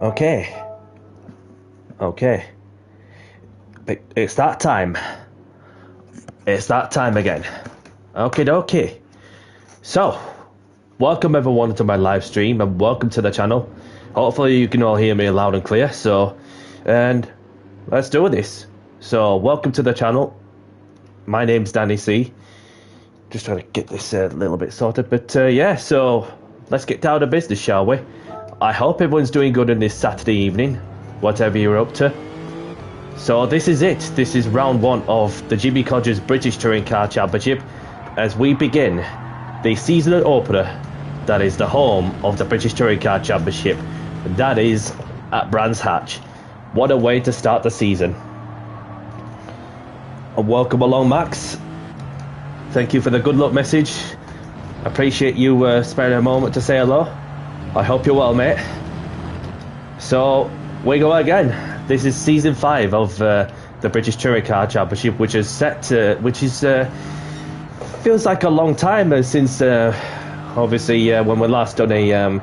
Okay. Okay. It's that time. It's that time again. Okay, dokie. So, welcome everyone to my live stream and welcome to the channel. Hopefully you can all hear me loud and clear. And let's do this. So, welcome to the channel. My name's Danny C. Just trying to get this a little bit sorted. But yeah, so let's get down to business, shall we? I hope everyone's doing good on this Saturday evening, whatever you're up to. So this is it. This is round one of the GB Codger's British Touring Car Championship as we begin the season opener that is the home of the British Touring Car Championship. That is at Brands Hatch. What a way to start the season. And welcome along, Max. Thank you for the good luck message. Appreciate you sparing a moment to say hello. I hope you're well, mate. So we go again. This is season 5 of the British Touring Car Championship, which is feels like a long time since obviously when we last done a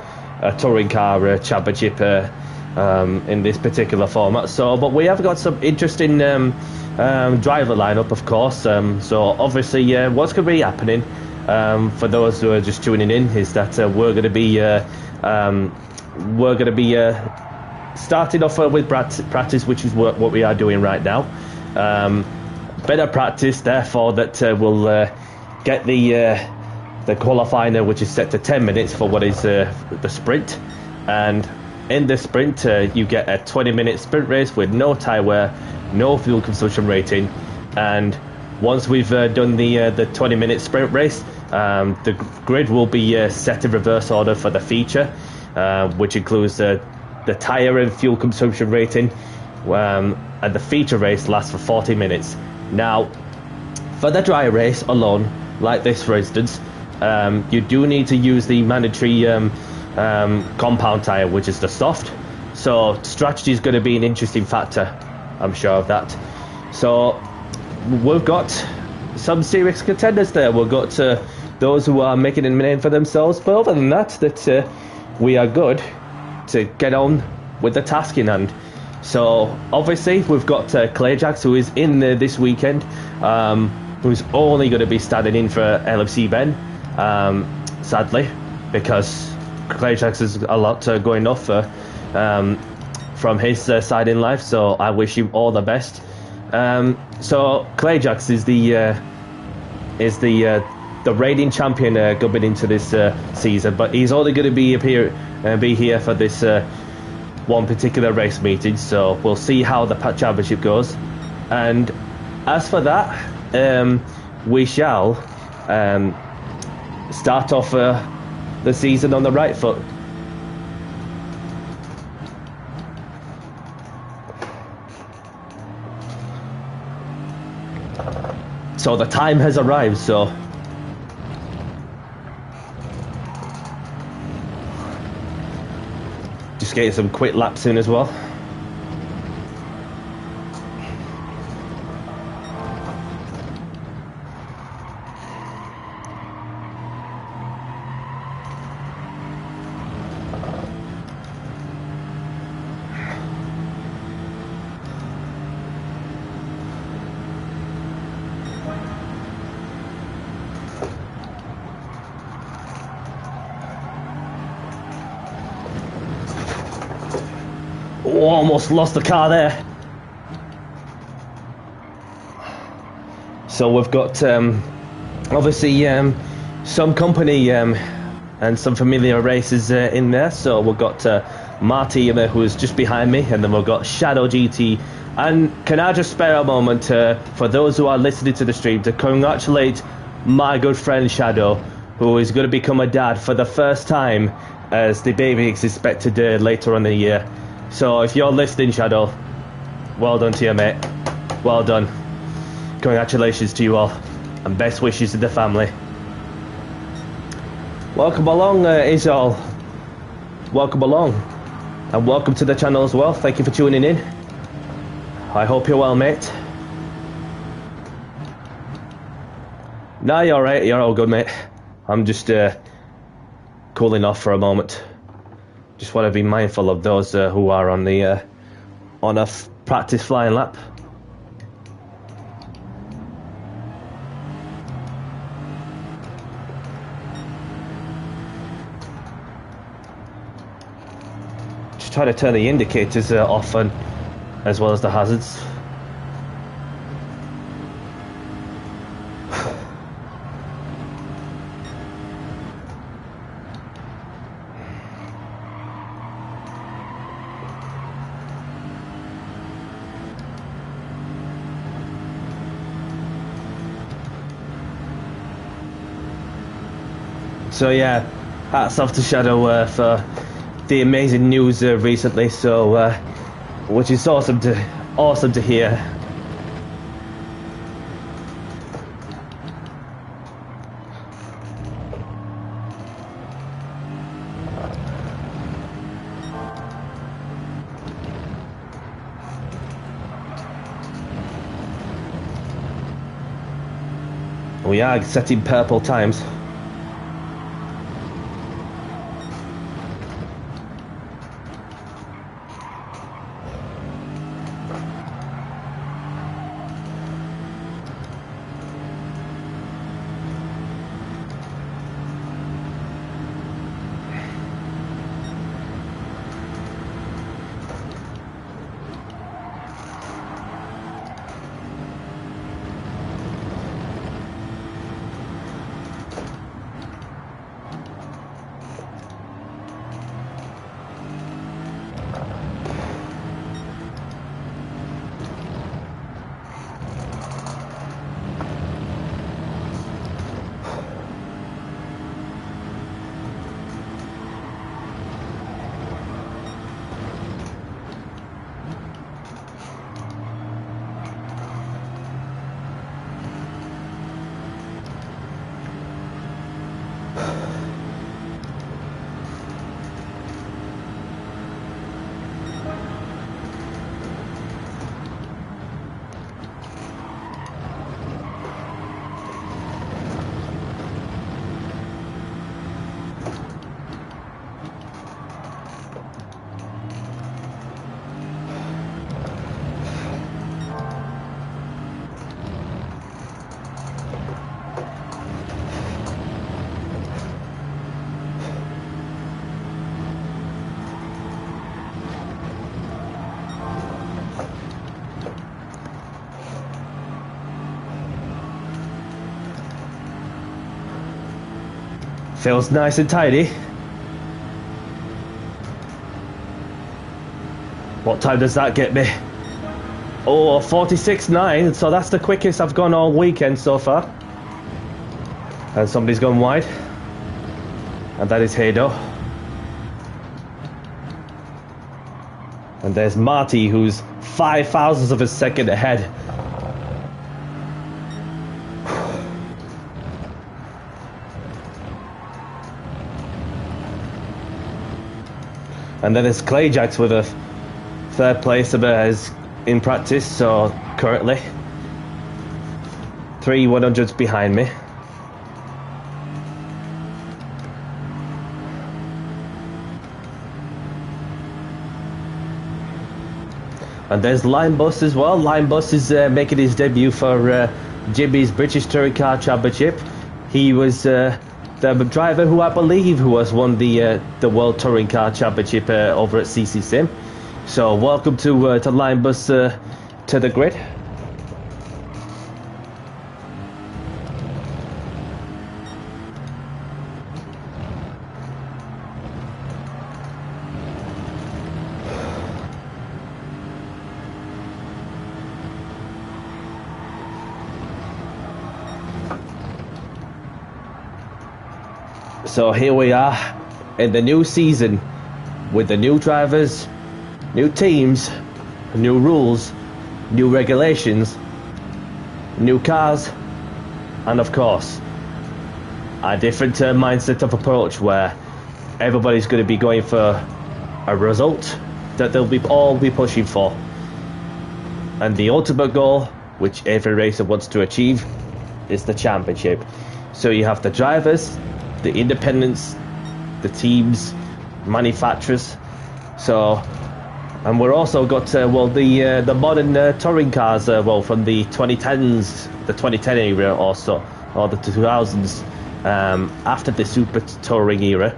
touring car championship in this particular format. So, but we have got some interesting driver lineup, of course. So obviously, what's going to be happening for those who are just tuning in is that we're going to be starting off with practice, which is what we are doing right now. Better practice, therefore, that will get the qualifying, which is set to 10 minutes for what is the sprint. And in the sprint, you get a 20-minute sprint race with no tyre wear, no fuel consumption rating. And once we've done the 20-minute sprint race, the grid will be set in reverse order for the feature, which includes the tyre and fuel consumption rating, and the feature race lasts for 40 minutes. Now, for the dry race alone, like this for instance, you do need to use the mandatory compound tyre, which is the soft. So strategy is going to be an interesting factor, I'm sure of that. So we've got some serious contenders there. We've got those who are making a name for themselves, but other than that, we are good to get on with the task in hand. So obviously we've got Clayjax, who is in there this weekend, who's only going to be standing in for LFC Ben, sadly, because Clayjax has a lot going off from his side in life. So I wish him all the best. So Clayjax is the reigning champion going into this season, but he's only going to be here for this one particular race meeting. So we'll see how the championship goes. And as for that, we shall start off the season on the right foot. So the time has arrived, so just getting some quick laps in as well. Oh, almost lost the car there. So we've got obviously some company and some familiar races in there. So we've got Marty who is just behind me, and then we've got Shadow GT. And can I just spare a moment for those who are listening to the stream to congratulate my good friend Shadow, who is going to become a dad for the first time, as the baby is expected later on in the year. So if you're listening, Shadow, well done to you, mate. Well done. Congratulations to you all, and best wishes to the family. Welcome along, Isol. Welcome along, and welcome to the channel as well. Thank you for tuning in. I hope you're well, mate. Nah, you're alright. You're all good, mate. I'm just cooling off for a moment. Just want to be mindful of those who are on the on a practice flying lap. Just try to turn the indicators off, and as well as the hazards. So yeah, hats off to Shadow for the amazing news recently. So, which is awesome to hear. We are setting purple times. Feels nice and tidy. What time does that get me? Oh, 46.9, so that's the quickest I've gone all weekend so far. And somebody's gone wide. And that is Hado. And there's Marty, who's 5 thousandths of a second ahead. And then there's Clayjax with a third place in practice, so currently 3 100s behind me. And there's Linebus as well. Linebus is making his debut for Jimmy's British Touring Car Championship. He was the driver who I believe who has won the World Touring Car Championship over at CC Sim. So welcome to Linebus to the grid. So here we are in the new season with the new drivers, new teams, new rules, new regulations, new cars, and of course a different mindset of approach where everybody's going to be going for a result that they'll all be pushing for. And the ultimate goal, which every racer wants to achieve, is the championship. So you have the drivers, the independents, the teams, manufacturers. So, and we're also got well the modern touring cars from the 2010s, the 2010 era or so, or the 2000s, after the super touring era.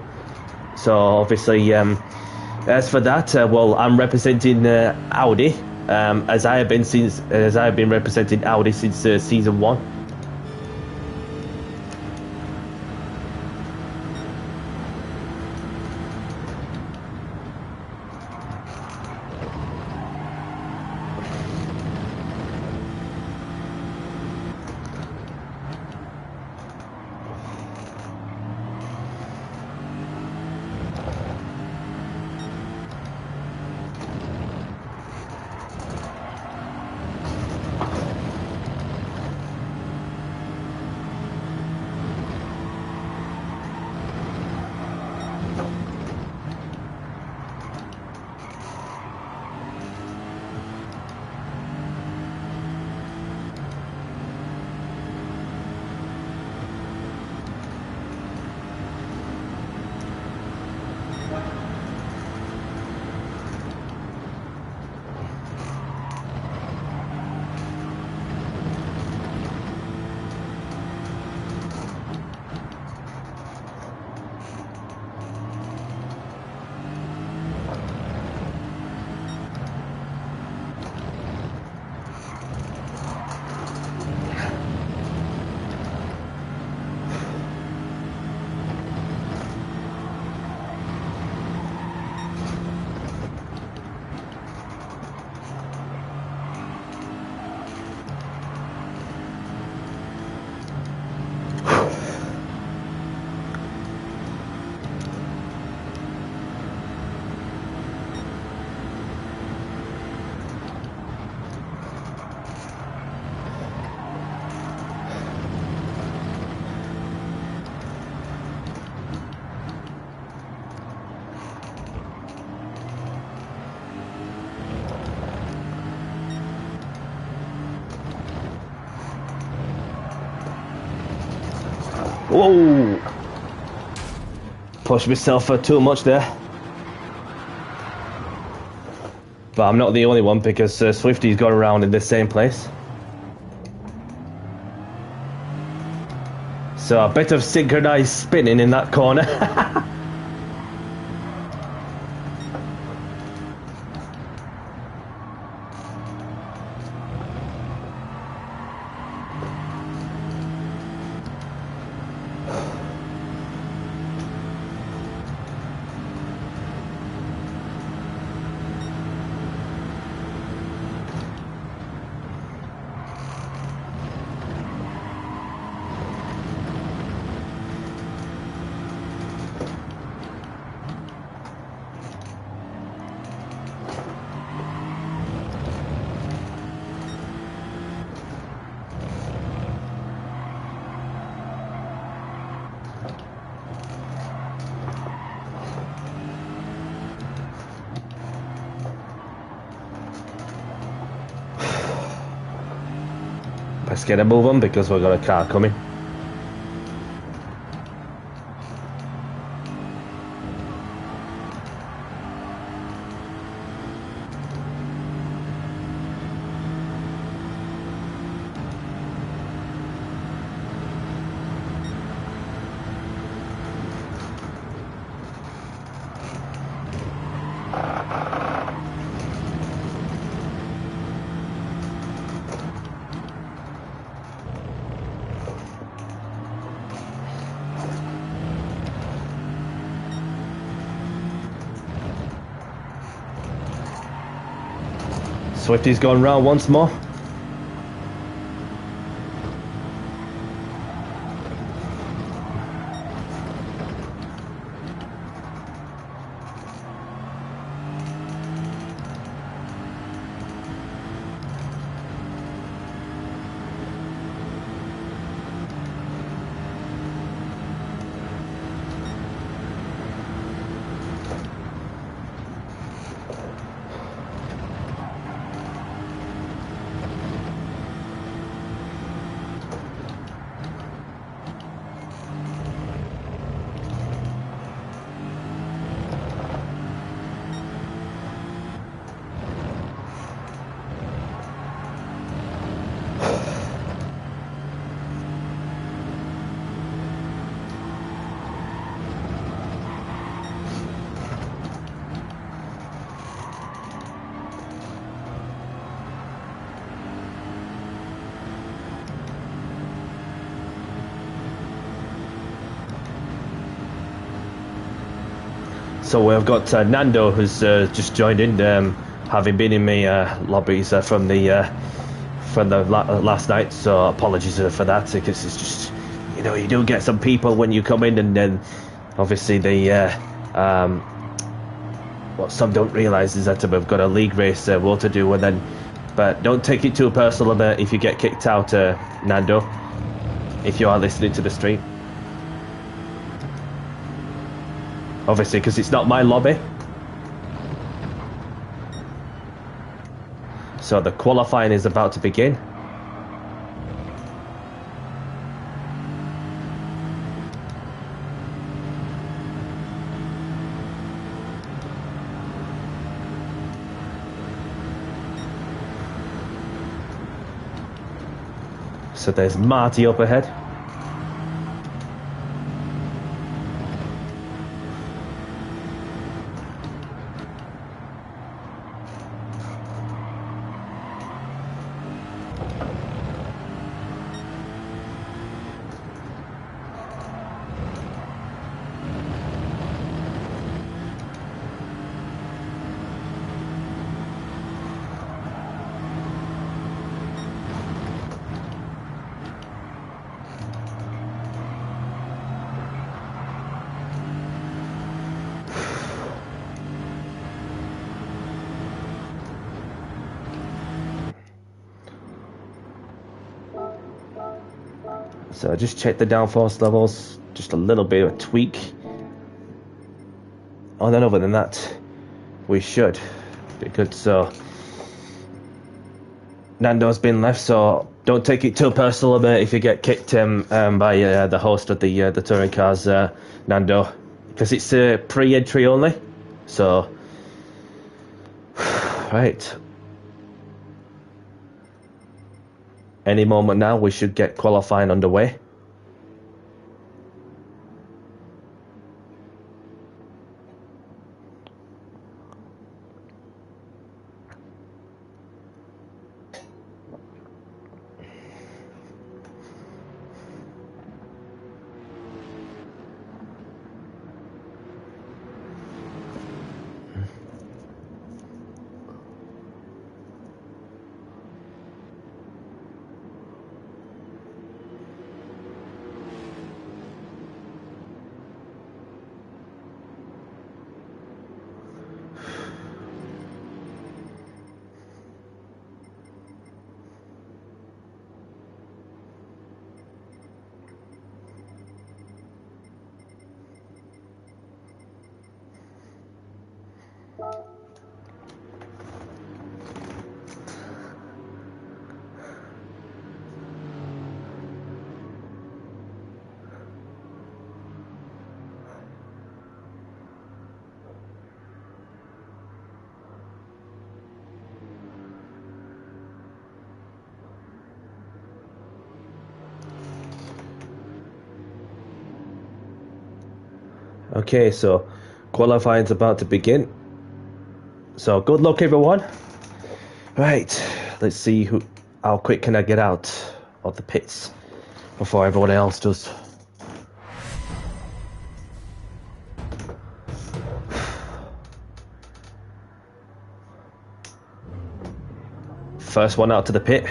So obviously, as for that, I'm representing Audi, as I have been representing Audi since season 1. Whoa! Pushed myself too much there. But I'm not the only one, because Swifty's gone around in the same place. So a bit of synchronized spinning in that corner. Let's get a move on, because we've got a car coming. Swifty's gone round once more. So we've got Nando, who's just joined in, having been in my lobbies from the last night. So apologies for that, because it's just, you know, you do get some people when you come in, and then obviously what some don't realise is that we've got a league race to do, and then, but don't take it too personal if you get kicked out, Nando, if you are listening to the stream. Obviously, because it's not my lobby. So the qualifying is about to begin. So there's Marty up ahead. So I just checked the downforce levels, just a little bit of a tweak. Oh, then other than that, we should be good. So Nando's been left, so don't take it too personal about it if you get kicked by the host of the touring cars, Nando, because it's pre-entry only. So right, any moment now we should get qualifying underway. Okay, so qualifying's about to begin. So good luck, everyone. Right, let's see how quick can I get out of the pits before everyone else does. First one out to the pit.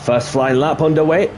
First flying lap underway.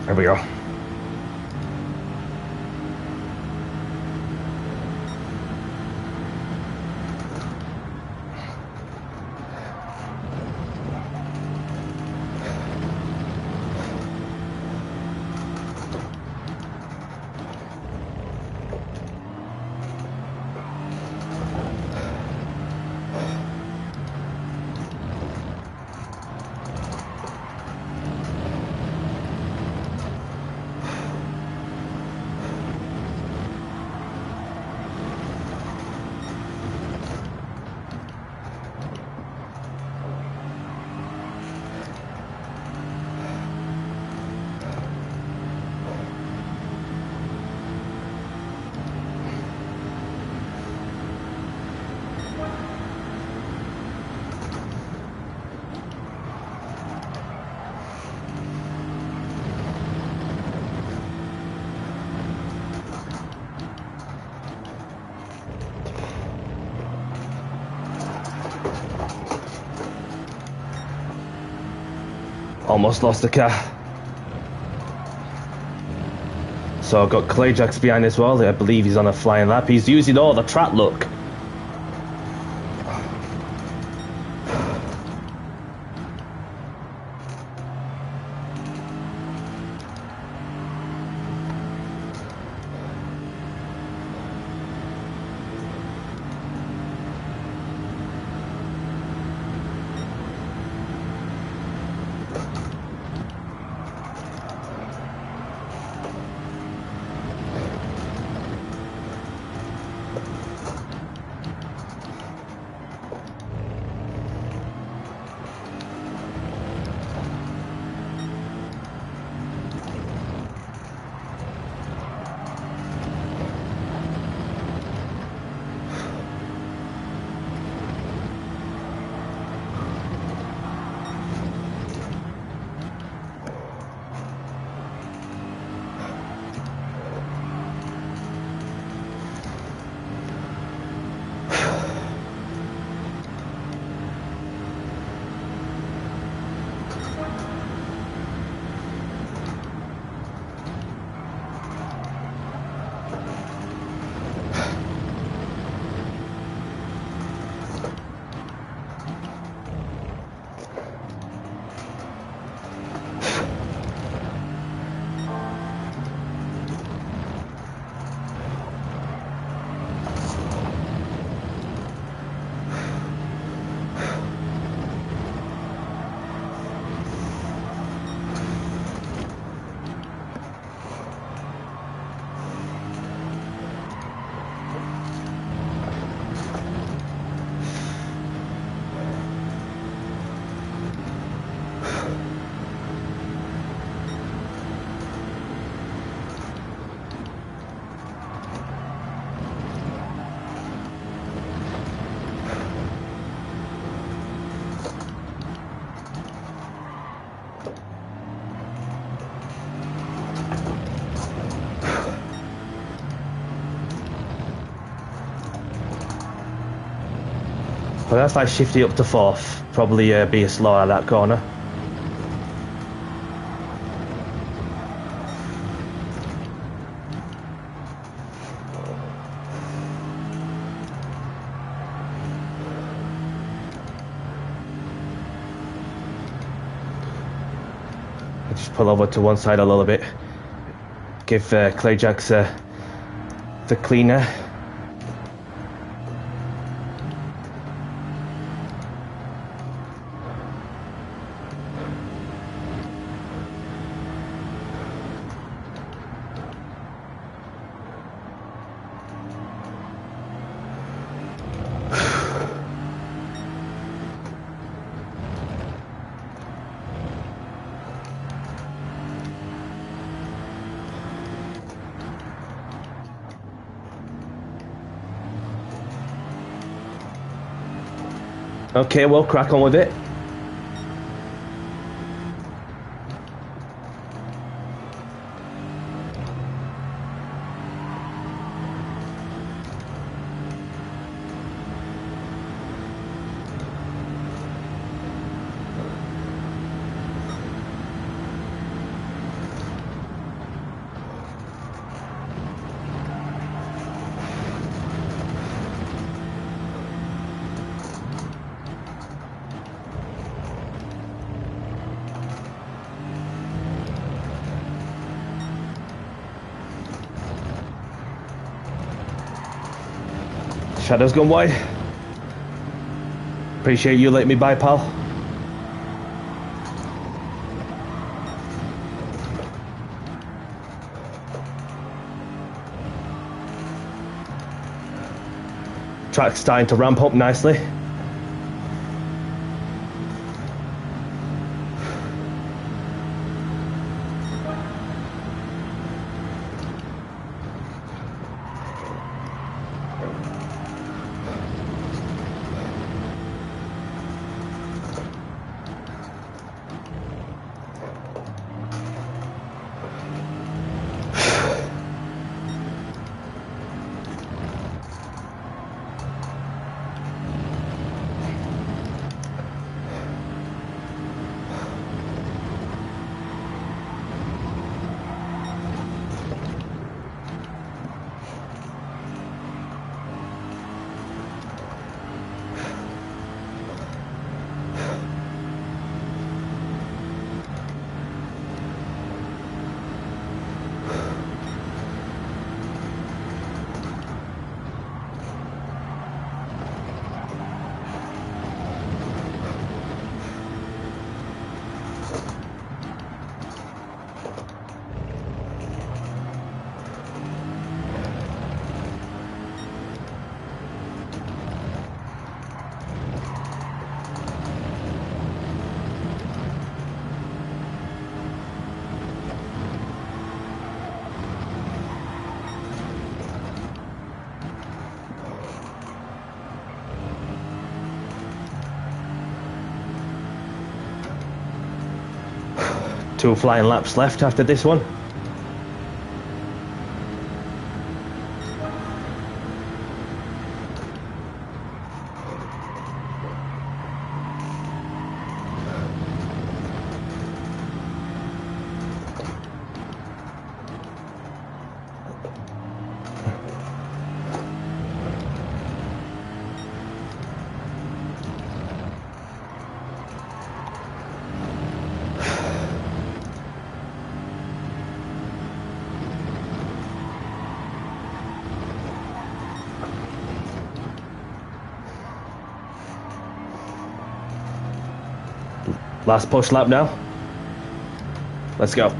There we go. Almost lost the car. So I've got Clayjack's behind as well. I believe he's on a flying lap. He's using all the track look. Well, that's like shifty up to fourth. Probably be a slow at that corner. I just pull over to one side a little bit. Give Clayjacks the cleaner. Okay, we'll crack on with it. Shadow's gone wide. Appreciate you letting me by, pal. Track's starting to ramp up nicely. Two flying laps left after this one. Last push lap now. Let's go.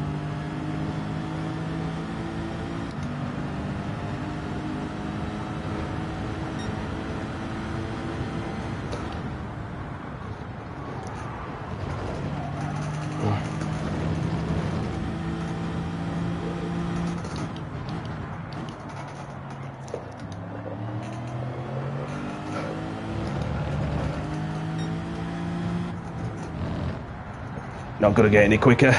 Not gonna get any quicker,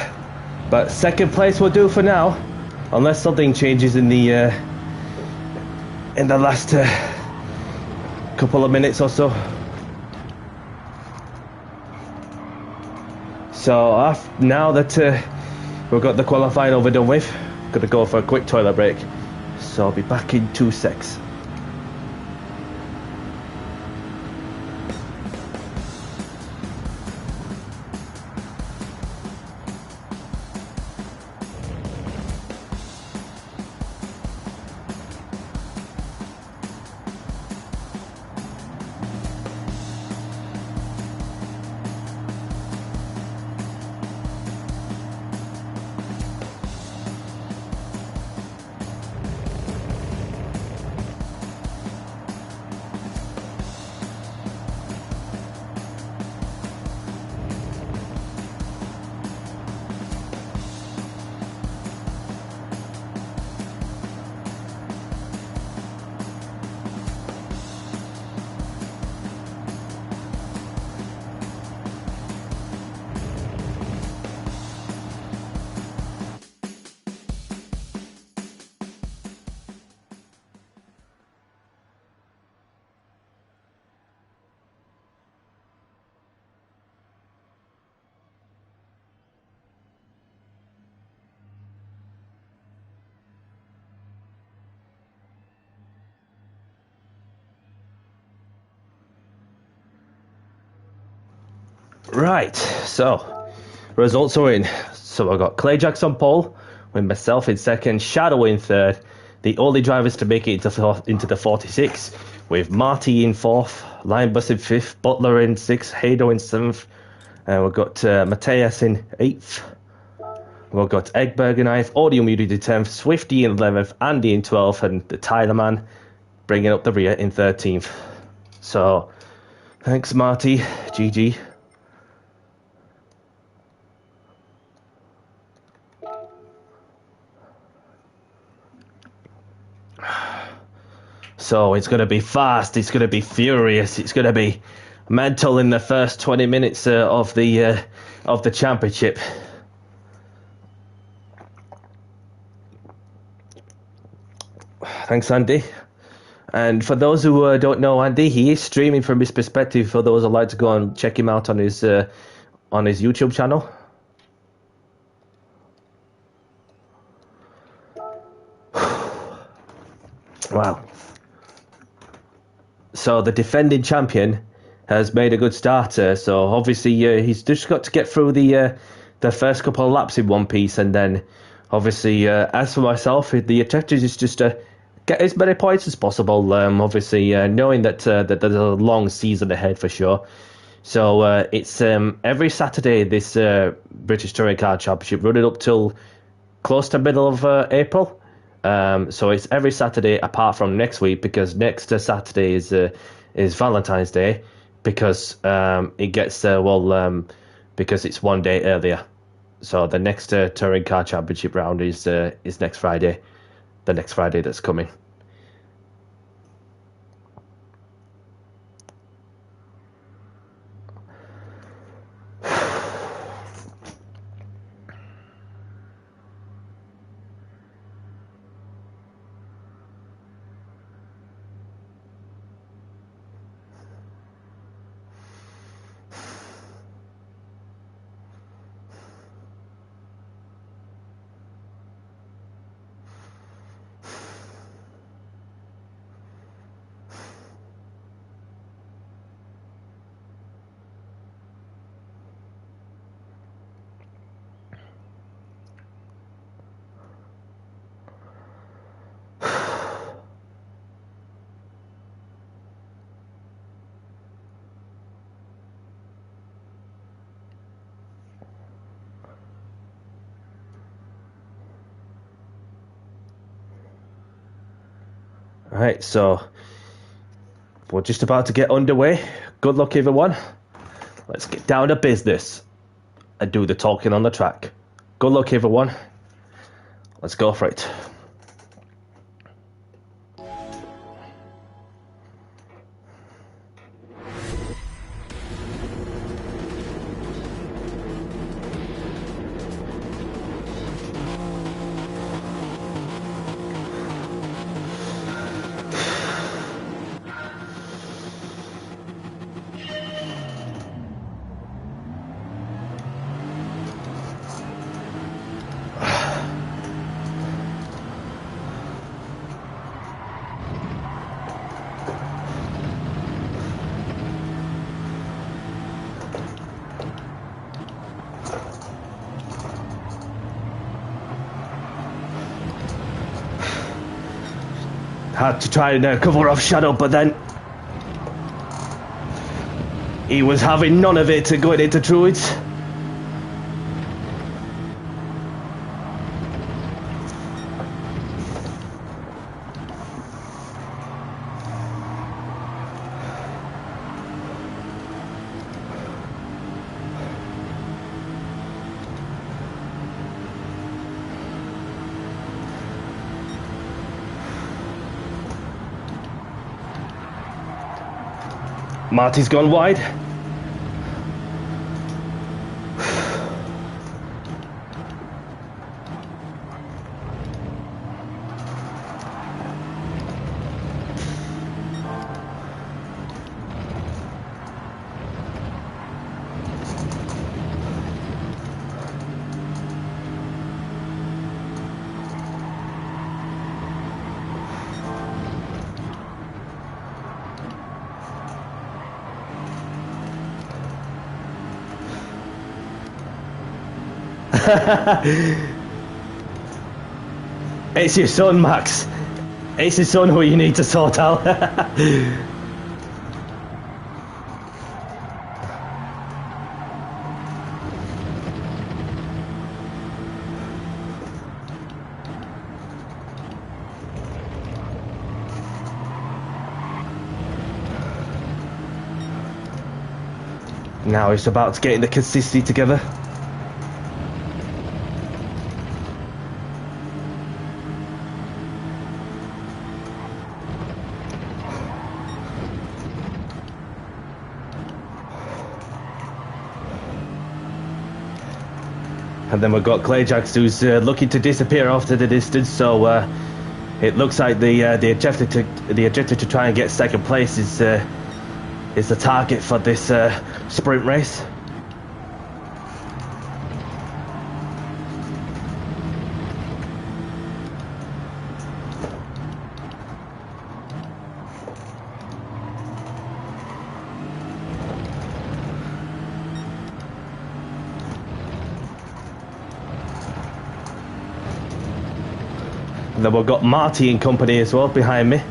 but second place will do for now, unless something changes in the last couple of minutes or so. So now that we've got the qualifying over done with, gonna go for a quick toilet break. So I'll be back in 2 secs. Right, so results are in. So I got Clayjax on pole, with myself in second, Shadow in third, the only drivers to make it into the 46, with Marty in 4th, Linebus in 5th, Butler in 6th, Haydo in 7th, and we've got Mateus in 8th. We've got Egberg in 9th, Audio Moody in 10th, Swifty in 11th, Andy in 12th, and the Tyler man bringing up the rear in 13th. So, thanks Marty, GG. So it's going to be fast, it's going to be furious, it's going to be mental in the first 20 minutes of the championship. Thanks, Andy. And for those who don't know Andy, he is streaming from his perspective. For those who like to go and check him out on his YouTube channel. Wow. So the defending champion has made a good start. So obviously he's just got to get through the first couple of laps in one piece, and then obviously as for myself, the objective is just to get as many points as possible. Obviously knowing that there's a long season ahead for sure. So it's every Saturday this British Touring Car Championship, running up till close to middle of April. So it's every Saturday apart from next week, because next Saturday is Valentine's Day, because it gets because it's one day earlier. So the next Touring Car Championship round is next Friday, the next Friday that's coming. Alright, so we're just about to get underway. Good luck, everyone. Let's get down to business and do the talking on the track. Good luck, everyone. Let's go for it. Had to try and cover off Shadow, but then he was having none of it going into Druids. Marty's gone wide. It's your son, Max. It's his son who you need to sort out. Now it's about getting the consistency together. And then we've got Clayjax, who's looking to disappear off to the distance. So it looks like the objective to try and get second place is the target for this sprint race. And then we've got Marty and company as well behind me.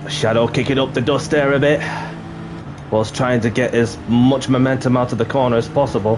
Shadow kicking up the dust there a bit, whilst trying to get as much momentum out of the corner as possible.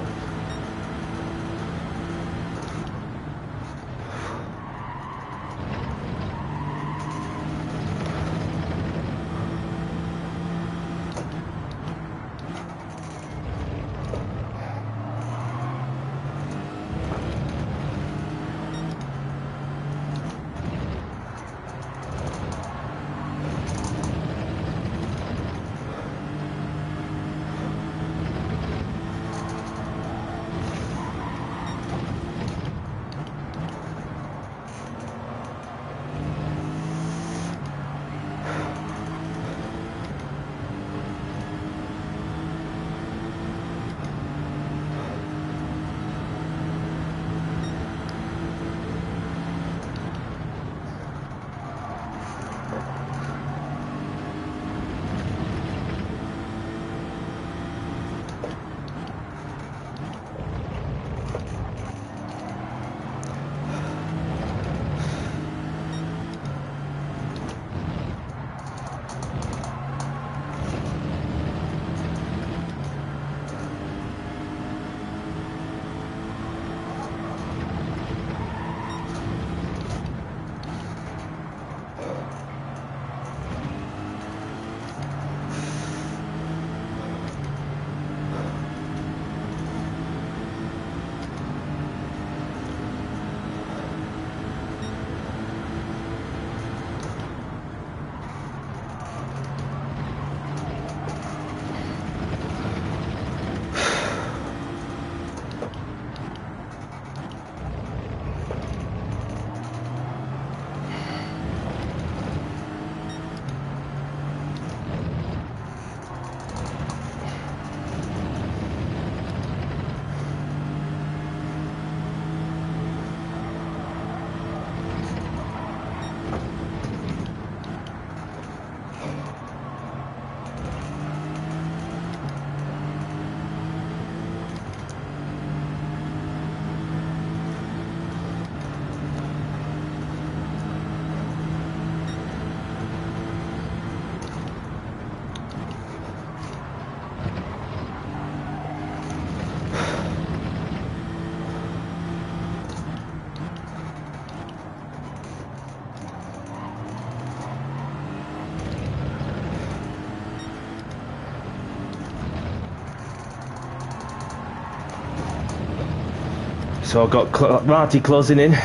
So I've got Marty closing in.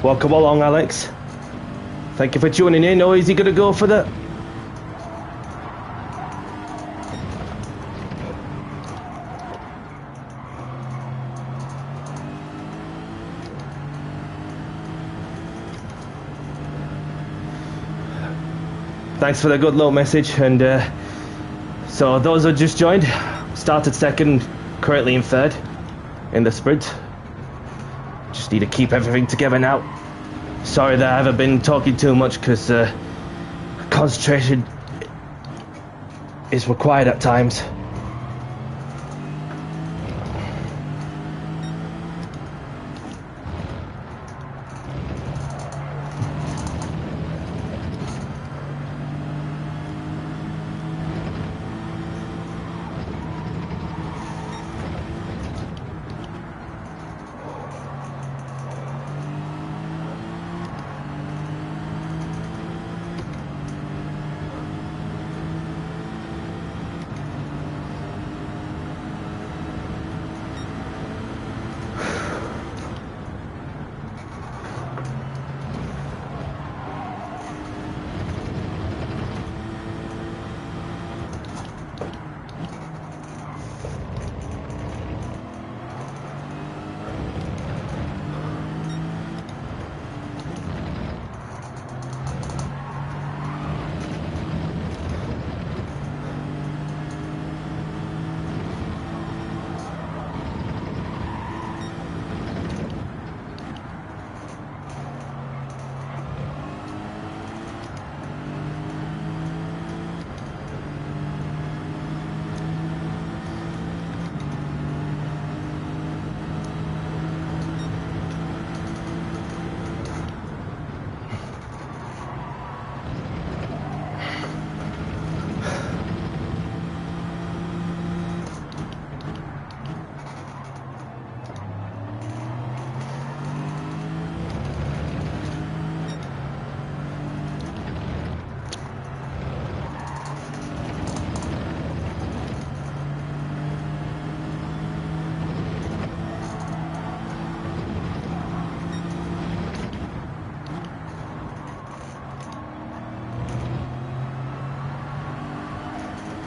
Welcome along, Alex. Thank you for tuning in. Or is he going to go for that? Thanks for the good little message. And so those who just joined, started second, currently in third in the sprint. Just need to keep everything together now. Sorry that I haven't been talking too much because concentration is required at times.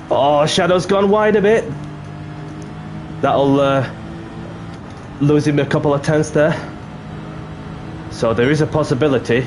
Oh, Shadow's gone wide a bit. That'll lose him a couple of tenths there. So there is a possibility.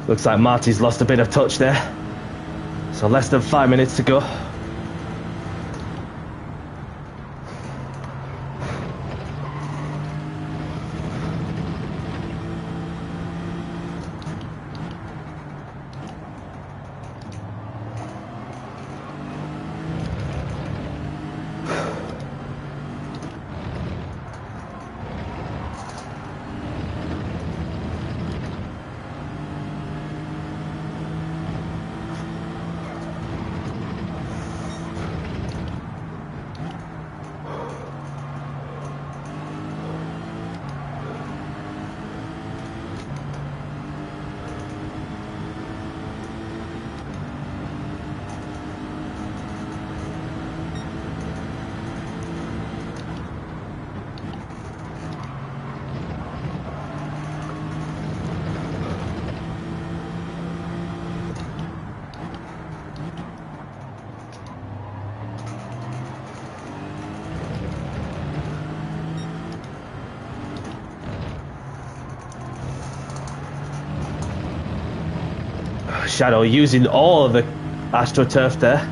Looks like Marty's lost a bit of touch there. So less than 5 minutes to go. Shadow using all of the AstroTurf there.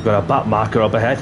Got a back marker up ahead.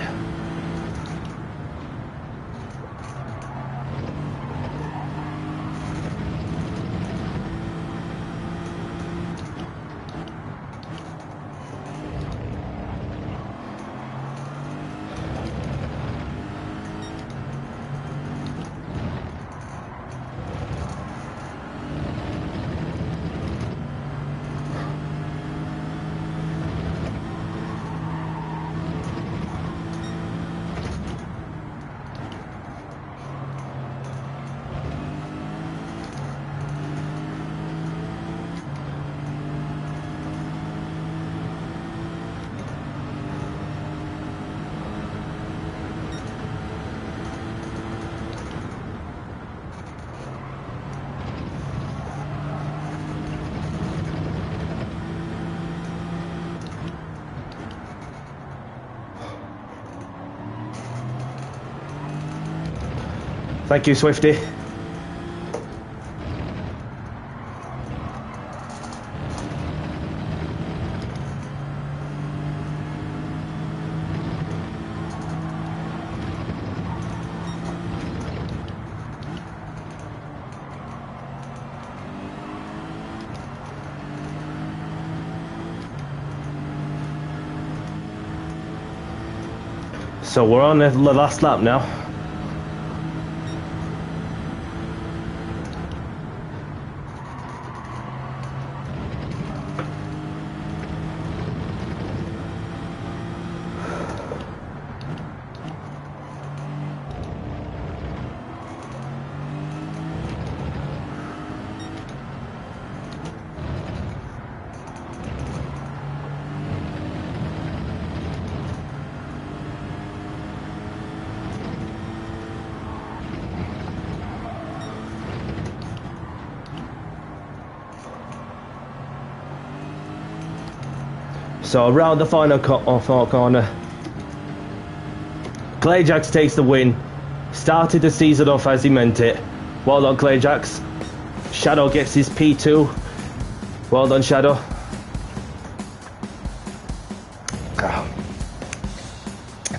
Thank you, Swifty. So we're on the last lap now. So around the final corner, Clayjax takes the win. Started the season off as he meant it. Well done, Clayjax. Shadow gets his P2. Well done, Shadow.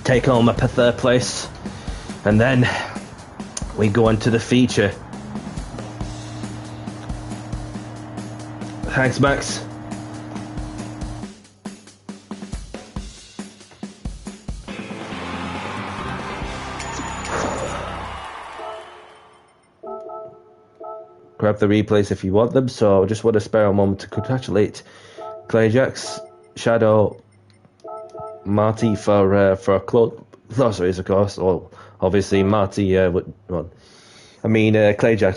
Take home a third place. And then we go into the feature. Thanks, Max. Grab the replays if you want them. So I just want to spare a moment to congratulate Clayjax, Shadow, Marty for a close race, of course. Well, obviously Marty, Clayjax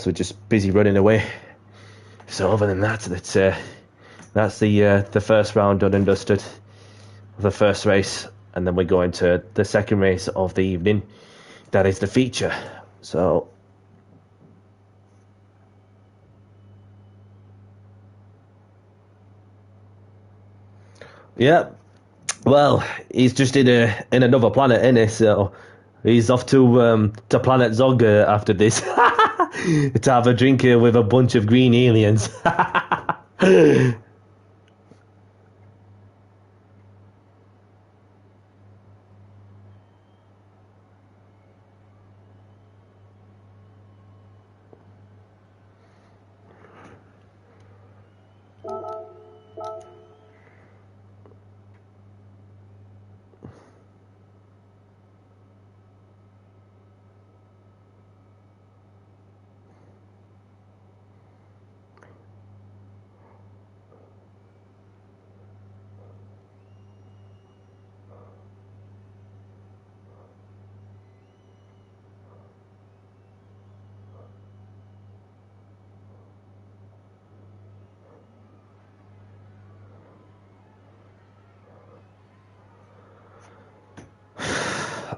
was just busy running away. So other than that, that's the first round done and dusted. The first race, and then we go into the second race of the evening. That is the feature. So. Yeah, well, he's just in another planet, isn't he? So he's off to Planet Zog after this to have a drink with a bunch of green aliens.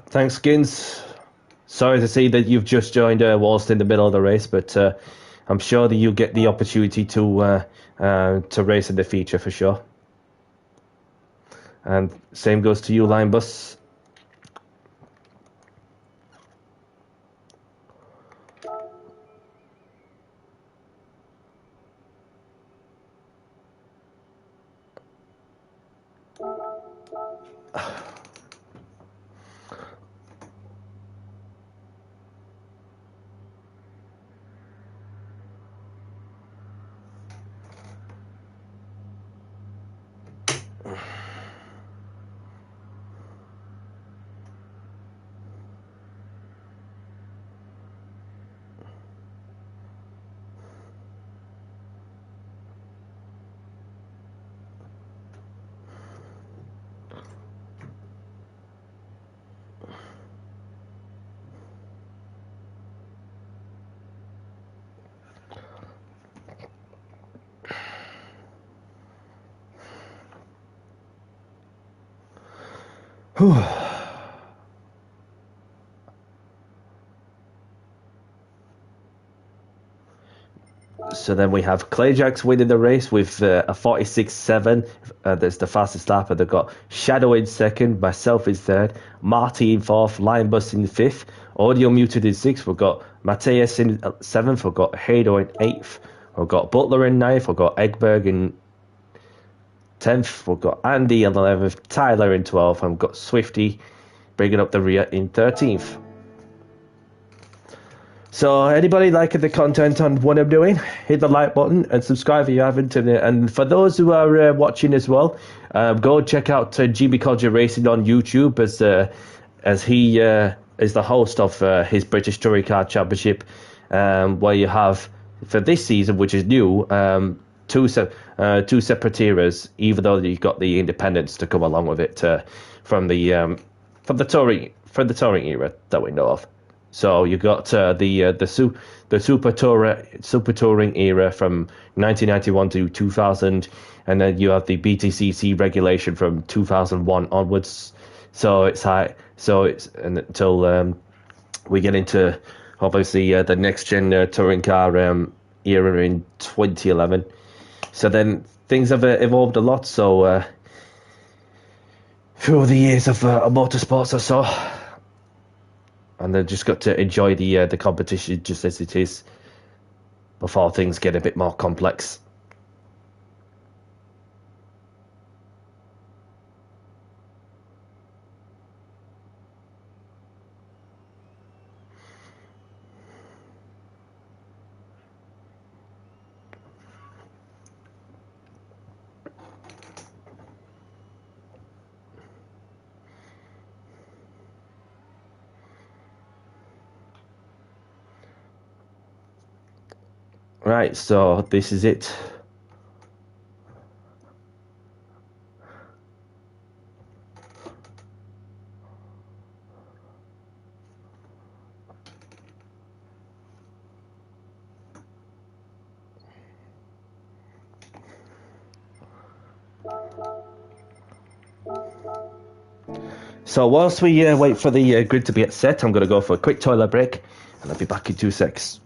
Thanks, Skins. Sorry to see that you've just joined whilst in the middle of the race, but I'm sure that you'll get the opportunity to race in the feature for sure. And same goes to you, Line Bus. So then we have Clayjax winning the race with a 46.7. That's the fastest lap. They've got Shadow in second, myself in third, Marty in fourth, Lion Bus in fifth, Audio Muted in sixth. We've got Mateus in seventh. We've got Hado in eighth. We've got Butler in ninth. We've got Egberg in 10th. We've got Andy in 11th, Tyler in 12th, and we've got Swifty bringing up the rear in 13th. So anybody liking the content on what I'm doing, hit the like button and subscribe if you haven't. And for those who are watching as well, go check out GB Codger Racing on YouTube as he is the host of his British Touring Car Championship, where you have, for this season, which is new, two separate eras, even though you've got the independents to come along with it from the touring era that we know of. So you got the Super Touring era from 1991 to 2000, and then you have the BTCC regulation from 2001 onwards. So it's until we get into obviously the next gen touring car era in 2011. So then things have evolved a lot. So through the years of motorsports or so, and then just got to enjoy the competition just as it is before things get a bit more complex. Right, so this is it. So whilst we wait for the grid to get set, I'm going to go for a quick toilet break, and I'll be back in 2 secs.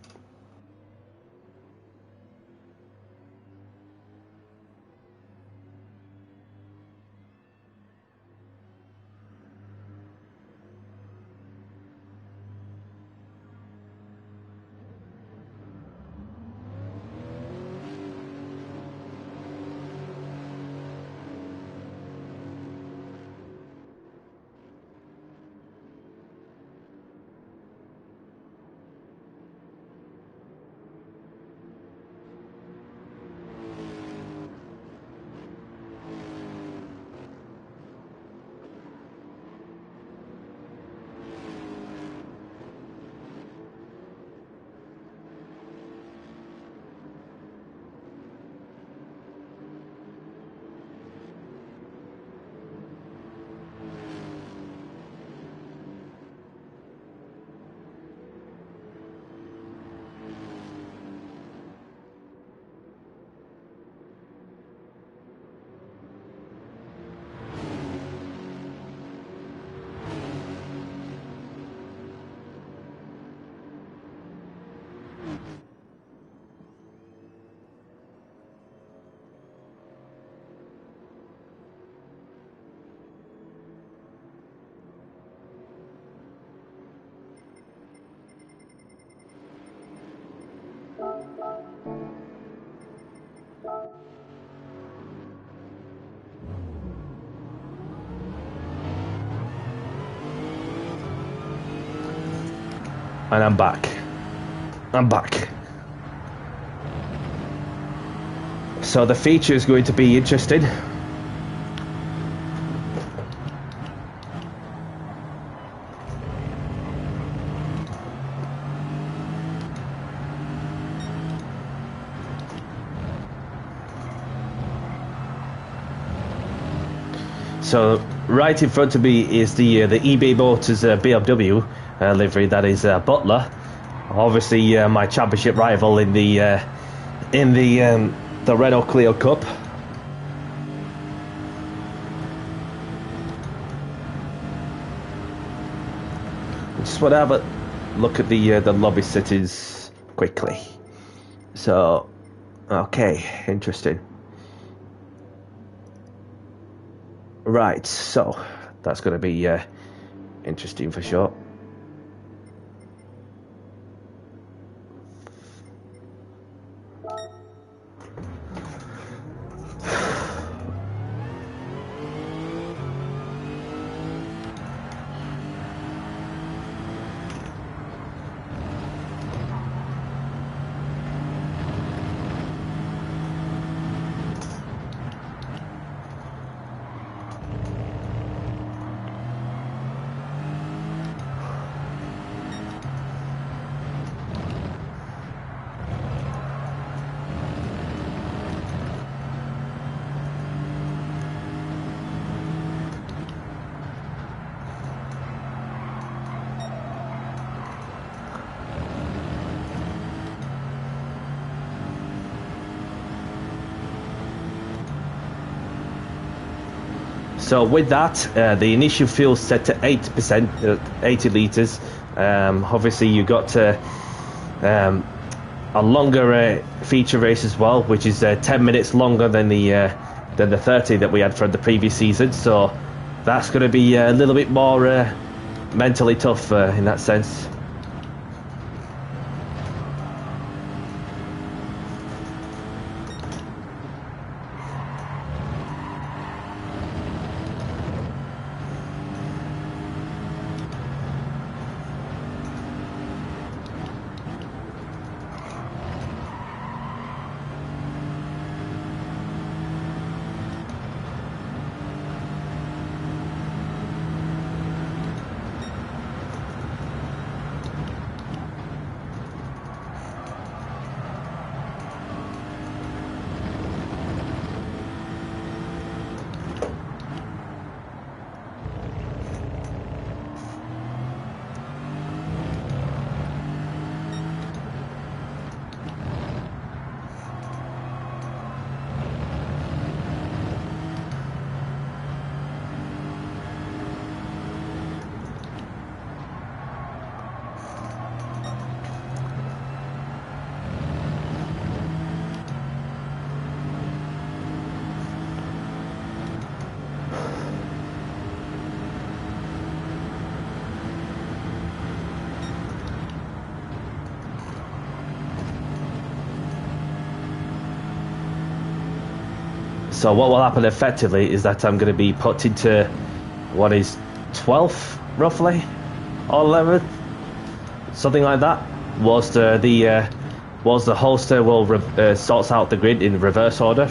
And I'm back. So the feature is going to be interesting. So right in front of me is the eBay Motors BMW livery. That is Butler, obviously my championship rival in the Renault Clio Cup. Just want to have a look at the lobby settings quickly. So, okay, interesting. Right, so that's going to be interesting for sure. So with that, the initial fuel set to 8%, 80 litres. Obviously, you got a longer feature race as well, which is 10 minutes longer than the 30 that we had from the previous season. So that's going to be a little bit more mentally tough in that sense. So what will happen effectively is that I'm going to be put into what is 12th, roughly, or 11th, something like that. Whilst the hoster will sorts out the grid in reverse order.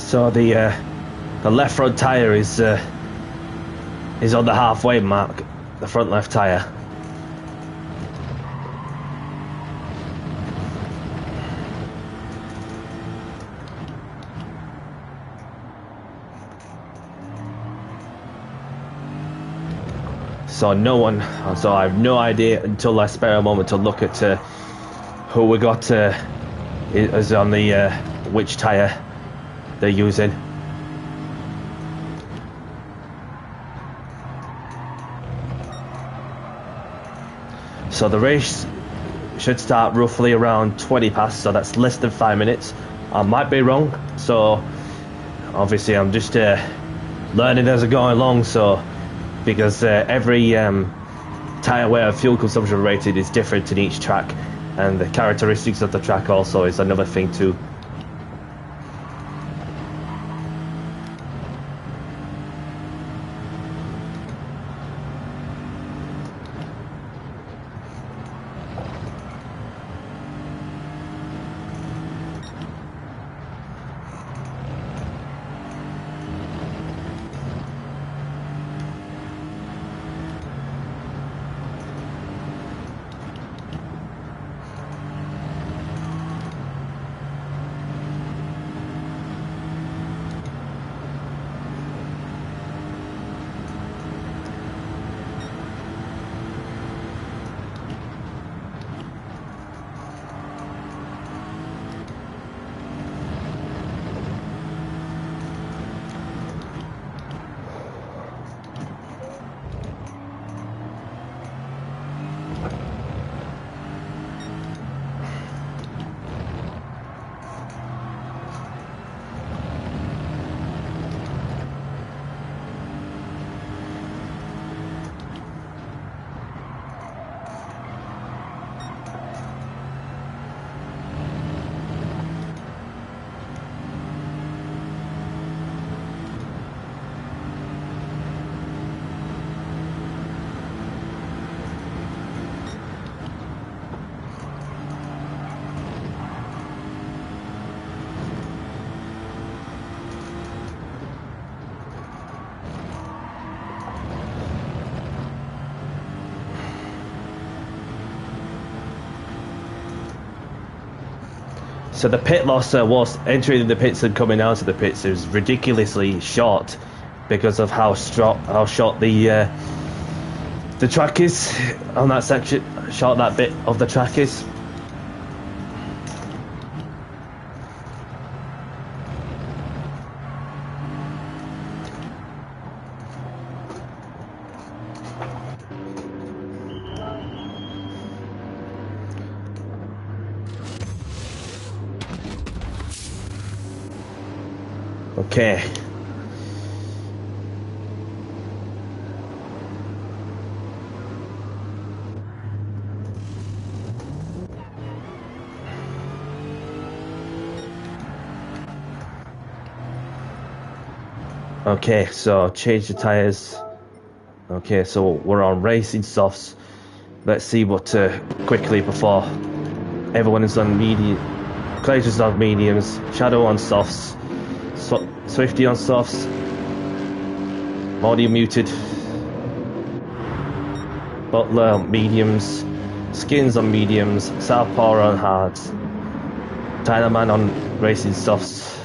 So the left front tyre is on the halfway mark. The front left tyre. So I have no idea until I spare a moment to look at who we got is on the which tyre they're using. So the race should start roughly around 20 past, so that's less than 5 minutes. I might be wrong, so obviously I'm just learning as I go along, so because every tyre wear fuel consumption rated is different in each track, and the characteristics of the track also is another thing too. So the pit loss was entering the pits and coming out of the pits is ridiculously short because of how short the track is on that section. Short that bit of the track is. Okay. Okay, so change the tires. Okay, so we're on racing softs. Let's see what quickly before everyone is on medium. Codger's on mediums. Shadow on softs. Swifty on softs. Audio muted. Butler on mediums. Skins on mediums. Southpaw on hards. Tylerman on racing softs.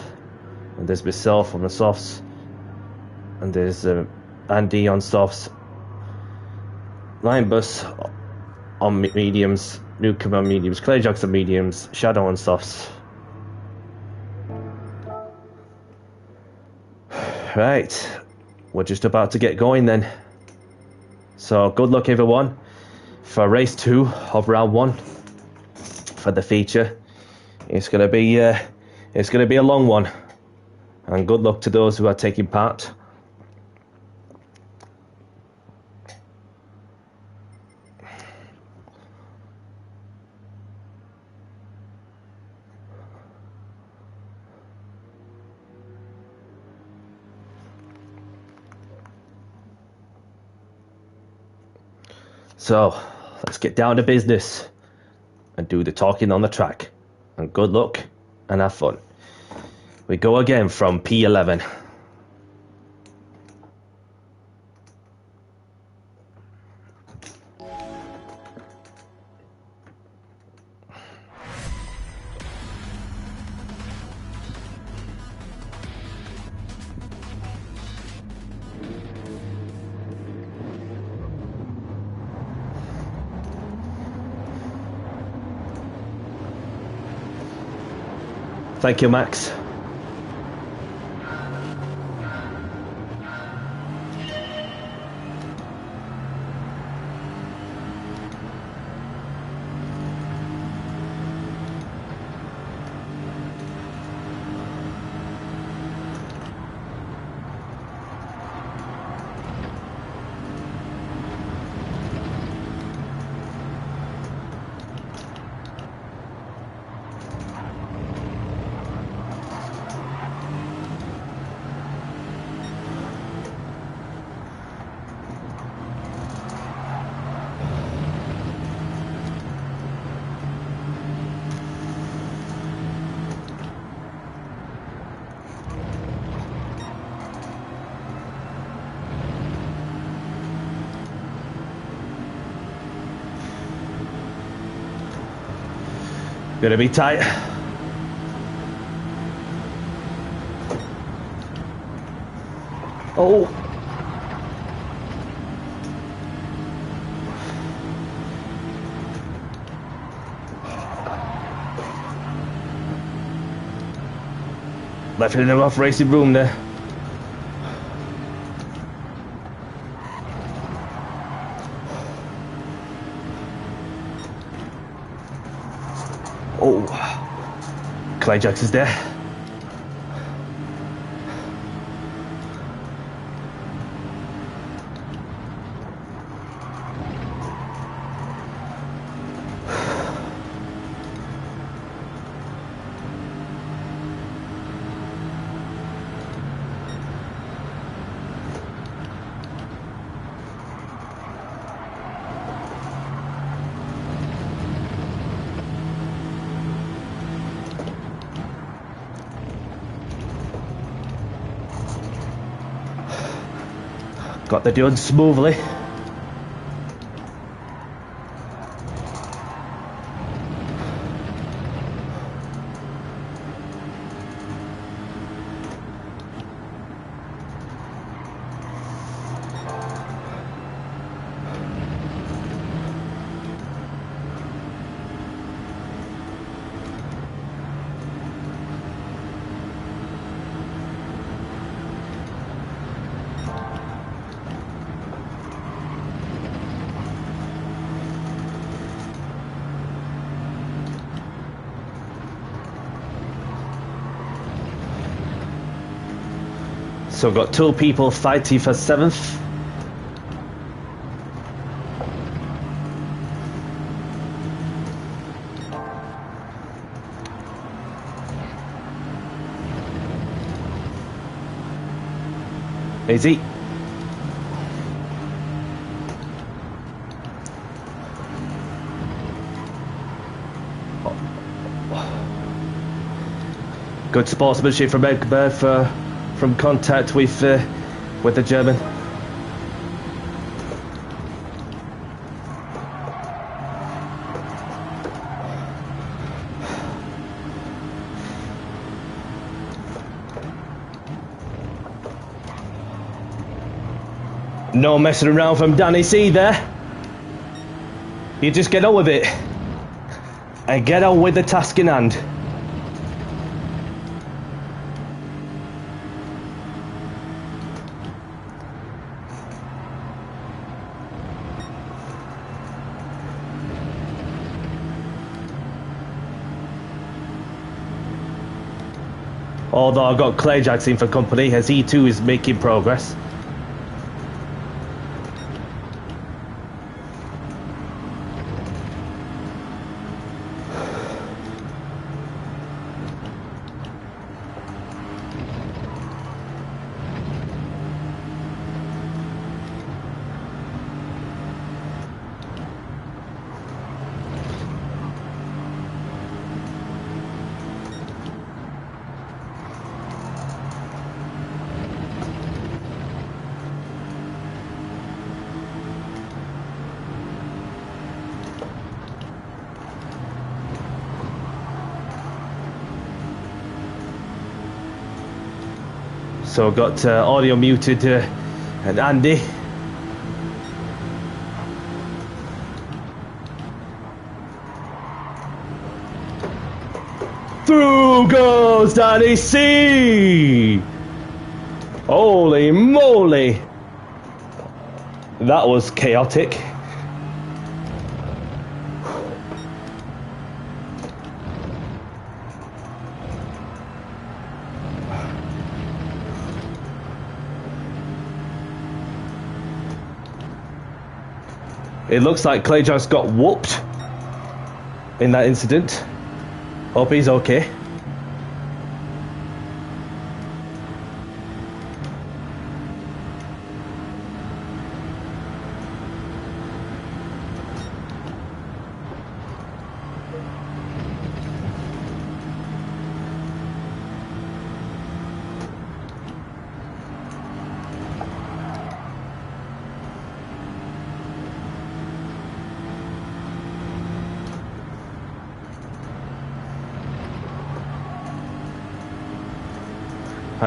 And there's myself on the softs. And there's Andy on softs. Line Bus on mediums. Newcomer on mediums. Clayjocks on mediums. Shadow on softs. Right, we're just about to get going then. So good luck everyone for race 2 of round 1 for the feature. It's gonna be a long one, and good luck to those who are taking part. So, let's get down to business and do the talking on the track. And good luck and have fun. We go again from P11. Thank you, Max. Gonna be tight. Oh. Left it in a rough racing room there. Oh, Clay Jackson's there. Got the done smoothly. So we've got two people fighting for 7th. Easy. Good sportsmanship from Egbert from contact with the German. No messing around from Danny C there. You just get on with it and get on with the task in hand. Although I've got Clay Jackson for company, as he too is making progress. So I've got audio muted and Andy. Through goes Danny C! Holy moly! That was chaotic. It looks like Clay just got whooped in that incident. Hope he's okay.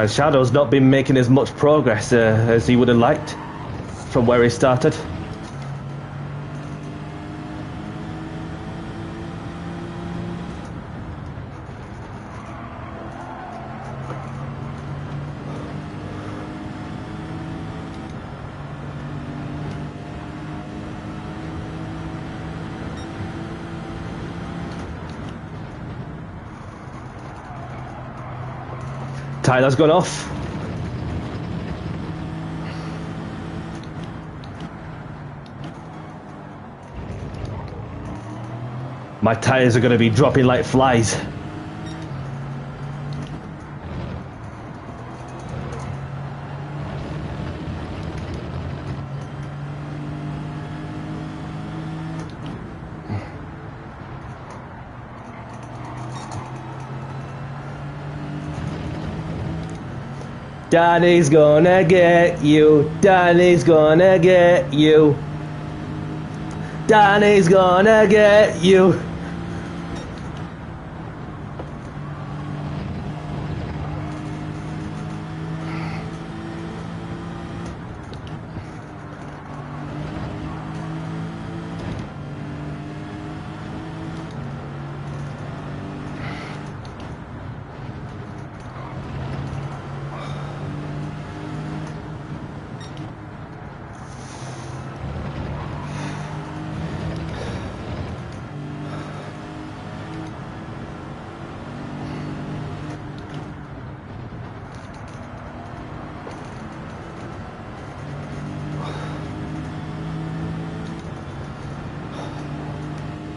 Shadow's not been making as much progress as he would have liked from where he started. Tyler's gone off. My tyres are going to be dropping like flies. Danny's gonna get you. Danny's gonna get you. Danny's gonna get you.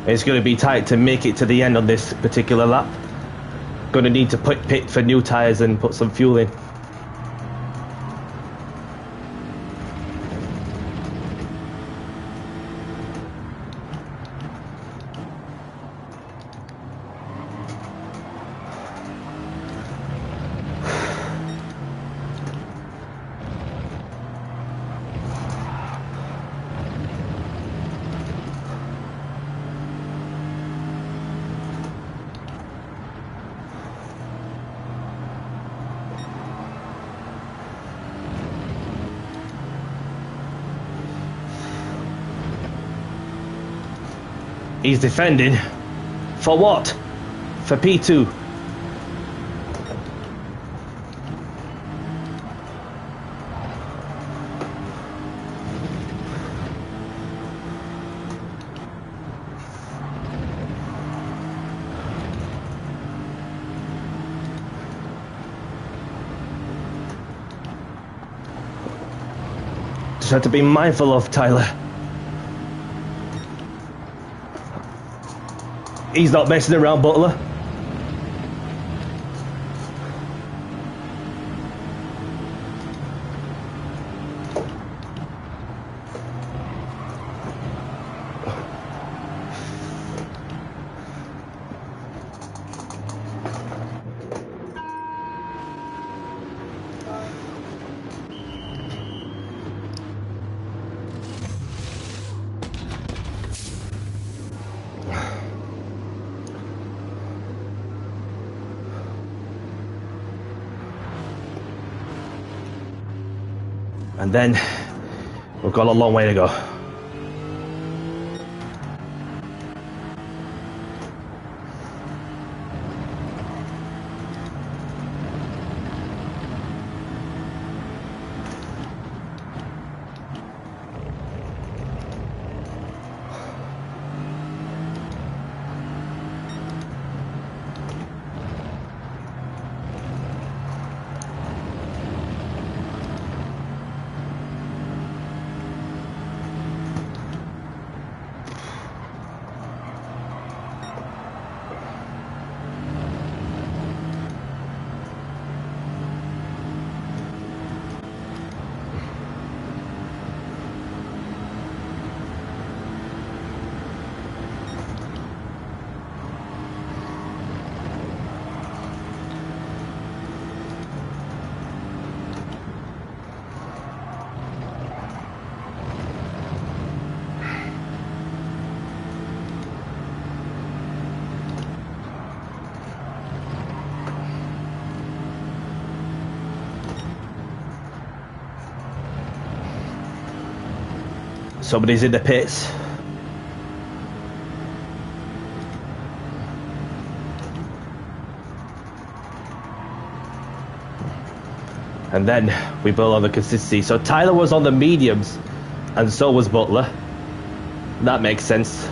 It's going to be tight to make it to the end on this particular lap. Going to need to pit for new tyres and put some fuel in. He's defending. For what? For P2. Just have to be mindful of Tyler. He's not messing around, Butler. And then we've got a long way to go. Somebody's in the pits. And then we build on the consistency. So Tyler was on the mediums, and so was Butler. That makes sense.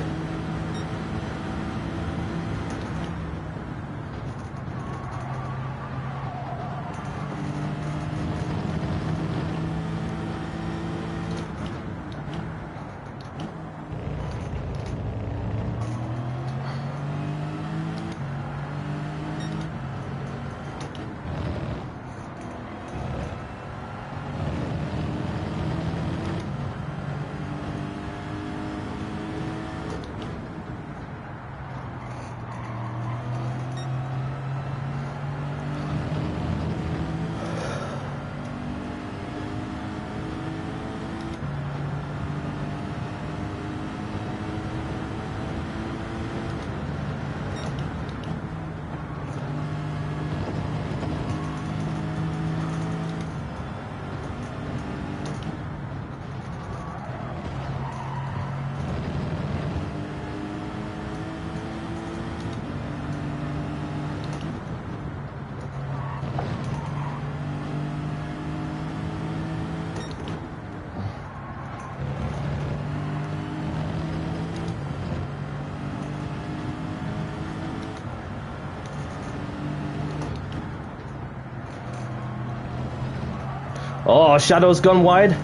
Oh, Shadow's gone wide.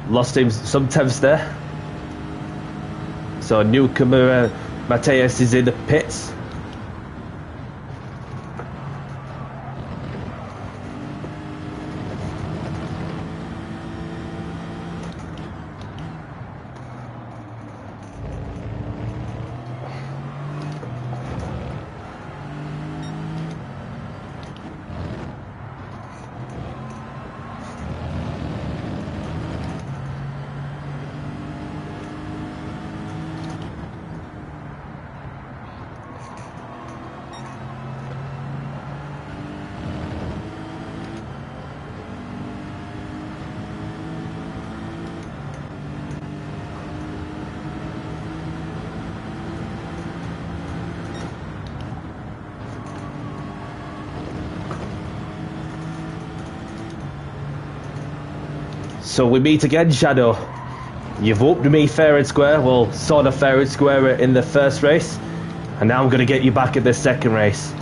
Lost him some tenths there. So newcomer Mateus is in the pits. So we meet again, Shadow. You've whooped me fair and square, well, sort of fair and square in the first race, and now I'm going to get you back at the second race.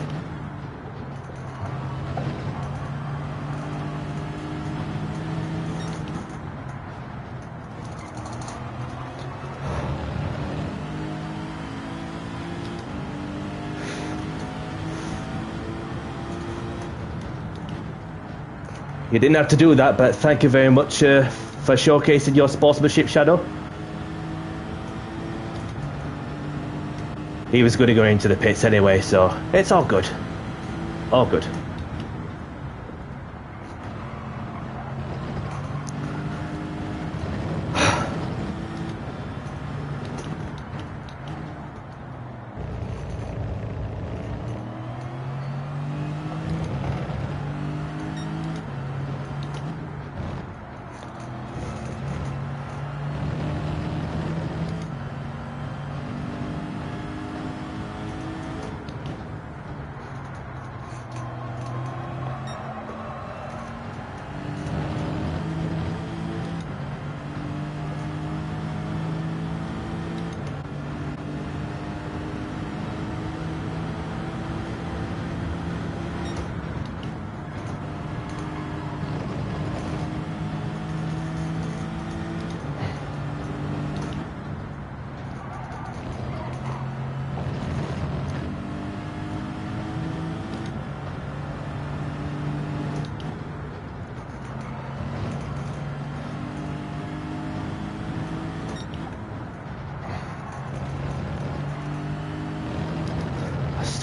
You didn't have to do that, but thank you very much for showcasing your sportsmanship, Shadow. He was going to go into the pits anyway, so it's all good. All good.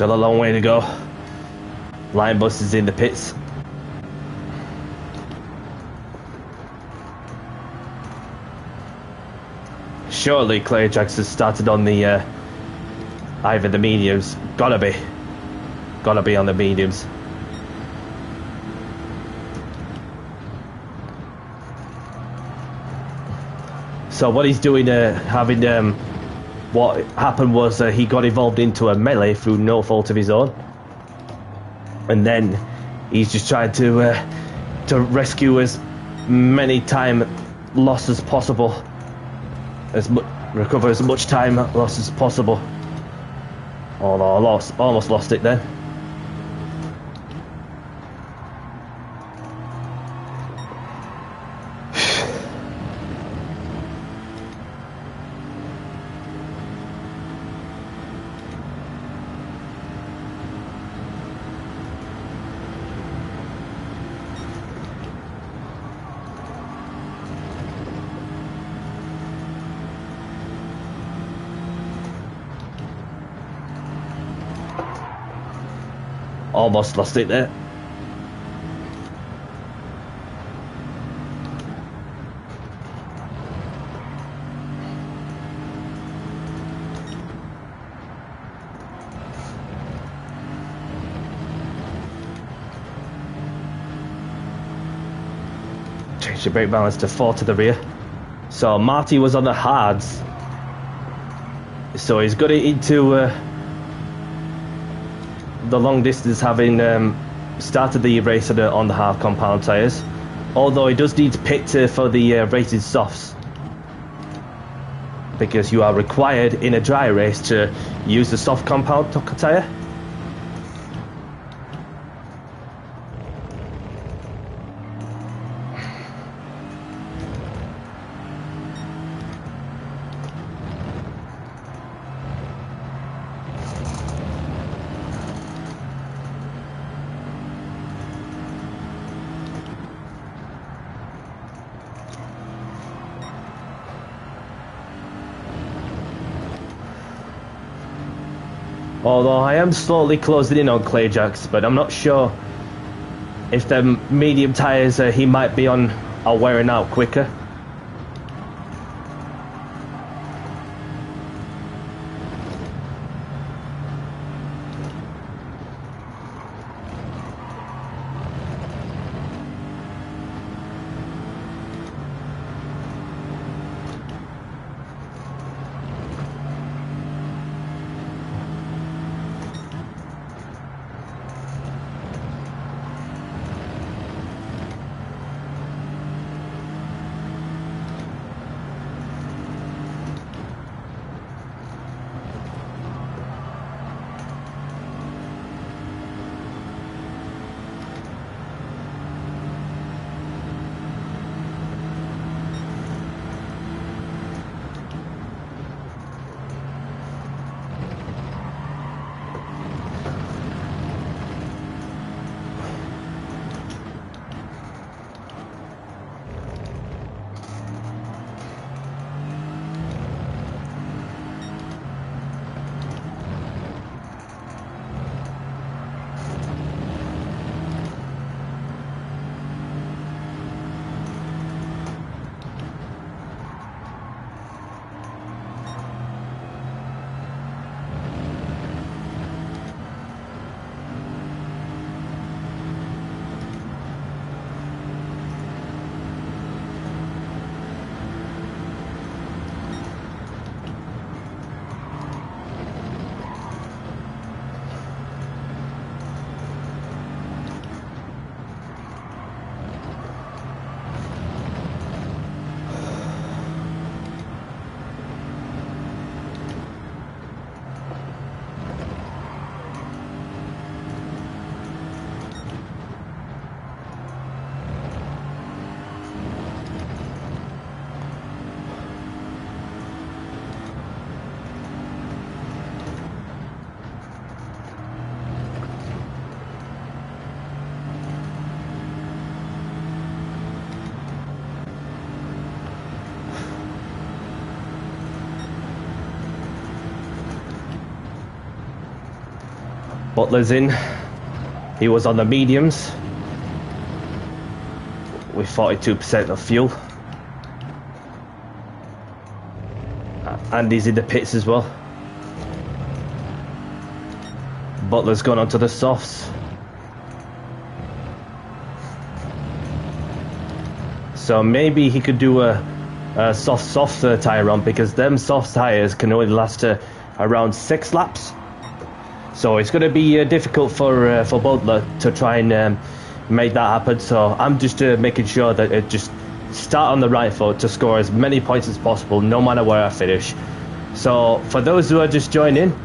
Still a long way to go. Line bus is in the pits. Surely Clay Jackson started on the either the mediums. Gotta be on the mediums. So what he's doing, what happened was he got involved into a melee through no fault of his own, and then he's just trying to rescue as many time lost as possible, recover as much time lost as possible. Although I almost lost it then. Almost lost it there. Change the brake balance to 4 to the rear. So Marty was on the hards. So he's got it into the long distance, having started the race on the hard compound tyres, although he does need to pit for the rated softs, because you are required in a dry race to use the soft compound tyre. Although I am slowly closing in on Clayjacks, but I'm not sure if the medium tyres he might be on are wearing out quicker. Butler's in. He was on the mediums with 42% of fuel. And he's in the pits as well. Butler's gone onto the softs. So maybe he could do a soft tyre run, because them soft tyres can only last around 6 laps. So it's going to be difficult for Butler to try and make that happen. So I'm just making sure that it just start on the right foot to score as many points as possible, no matter where I finish. So for those who are just joining,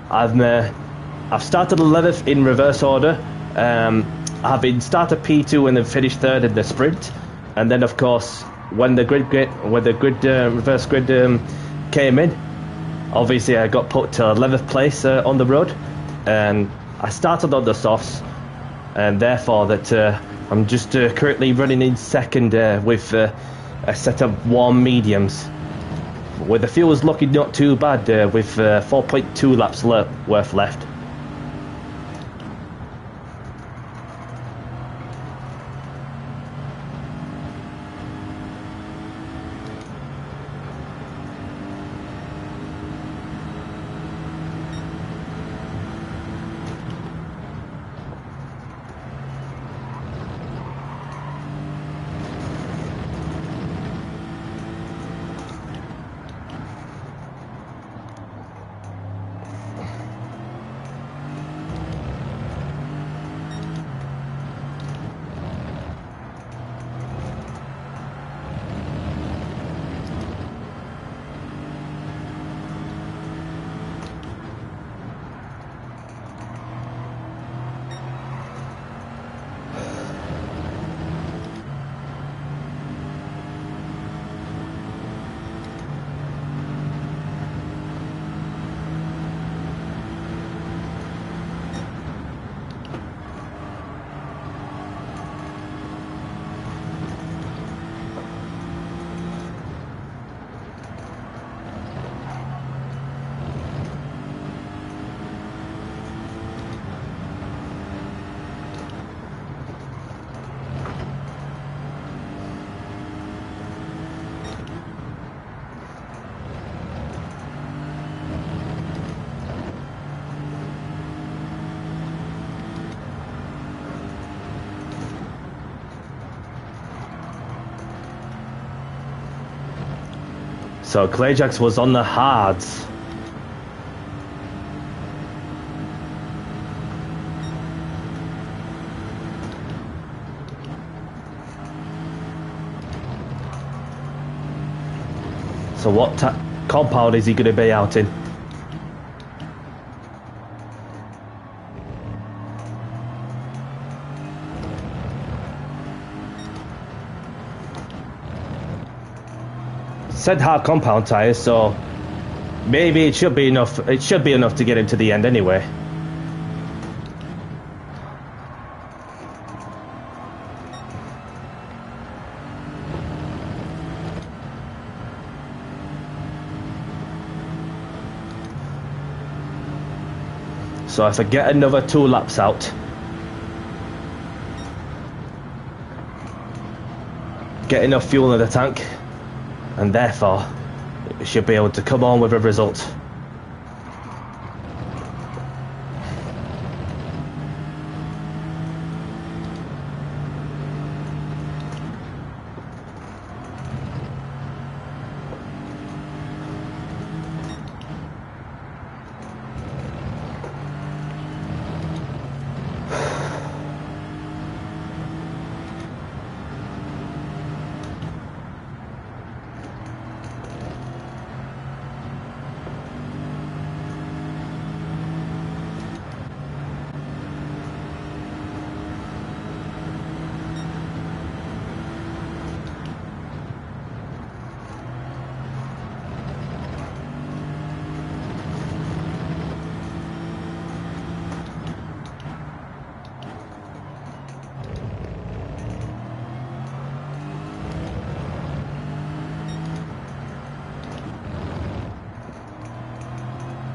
I've started 11th in reverse order. I've been started P2 and then finished 3rd in the sprint. And then of course, when the reverse grid came in, obviously I got put to 11th place on the road, and I started on the softs, and therefore that I'm just currently running in 2nd with a set of warm mediums, where the fuel is looking not too bad with 4.2 laps worth left. So Clayjax was on the hards. So what compound is he going to be out in? Said hard compound tyres, so maybe it should be enough. It should be enough to get him to the end anyway. So if I get another 2 laps out, get enough fuel in the tank, and therefore it should be able to come on with a result.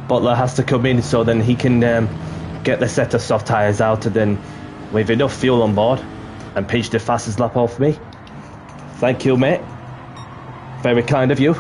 Butler has to come in so then he can get the set of soft tyres out, and then with enough fuel on board, and pitch the fastest lap off me. Thank you, mate. Very kind of you.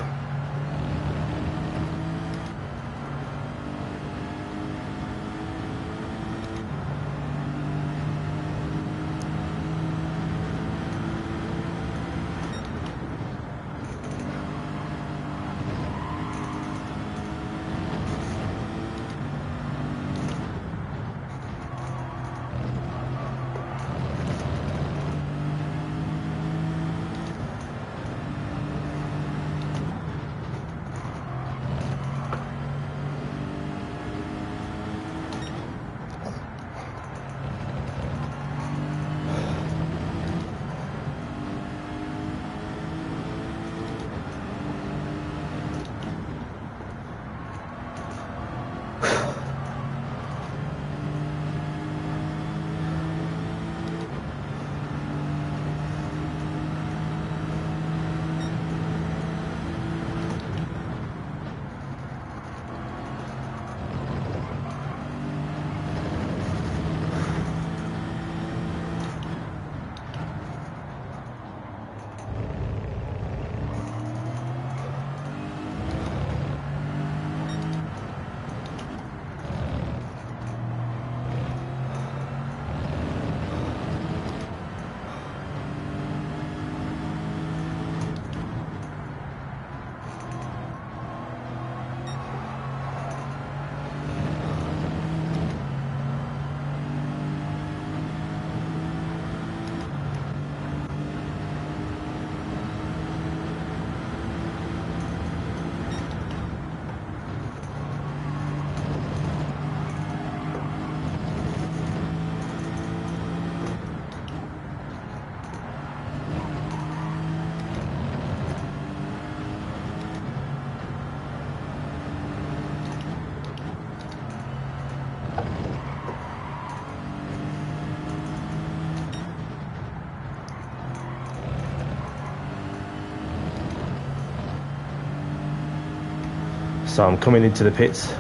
So I'm coming into the pits.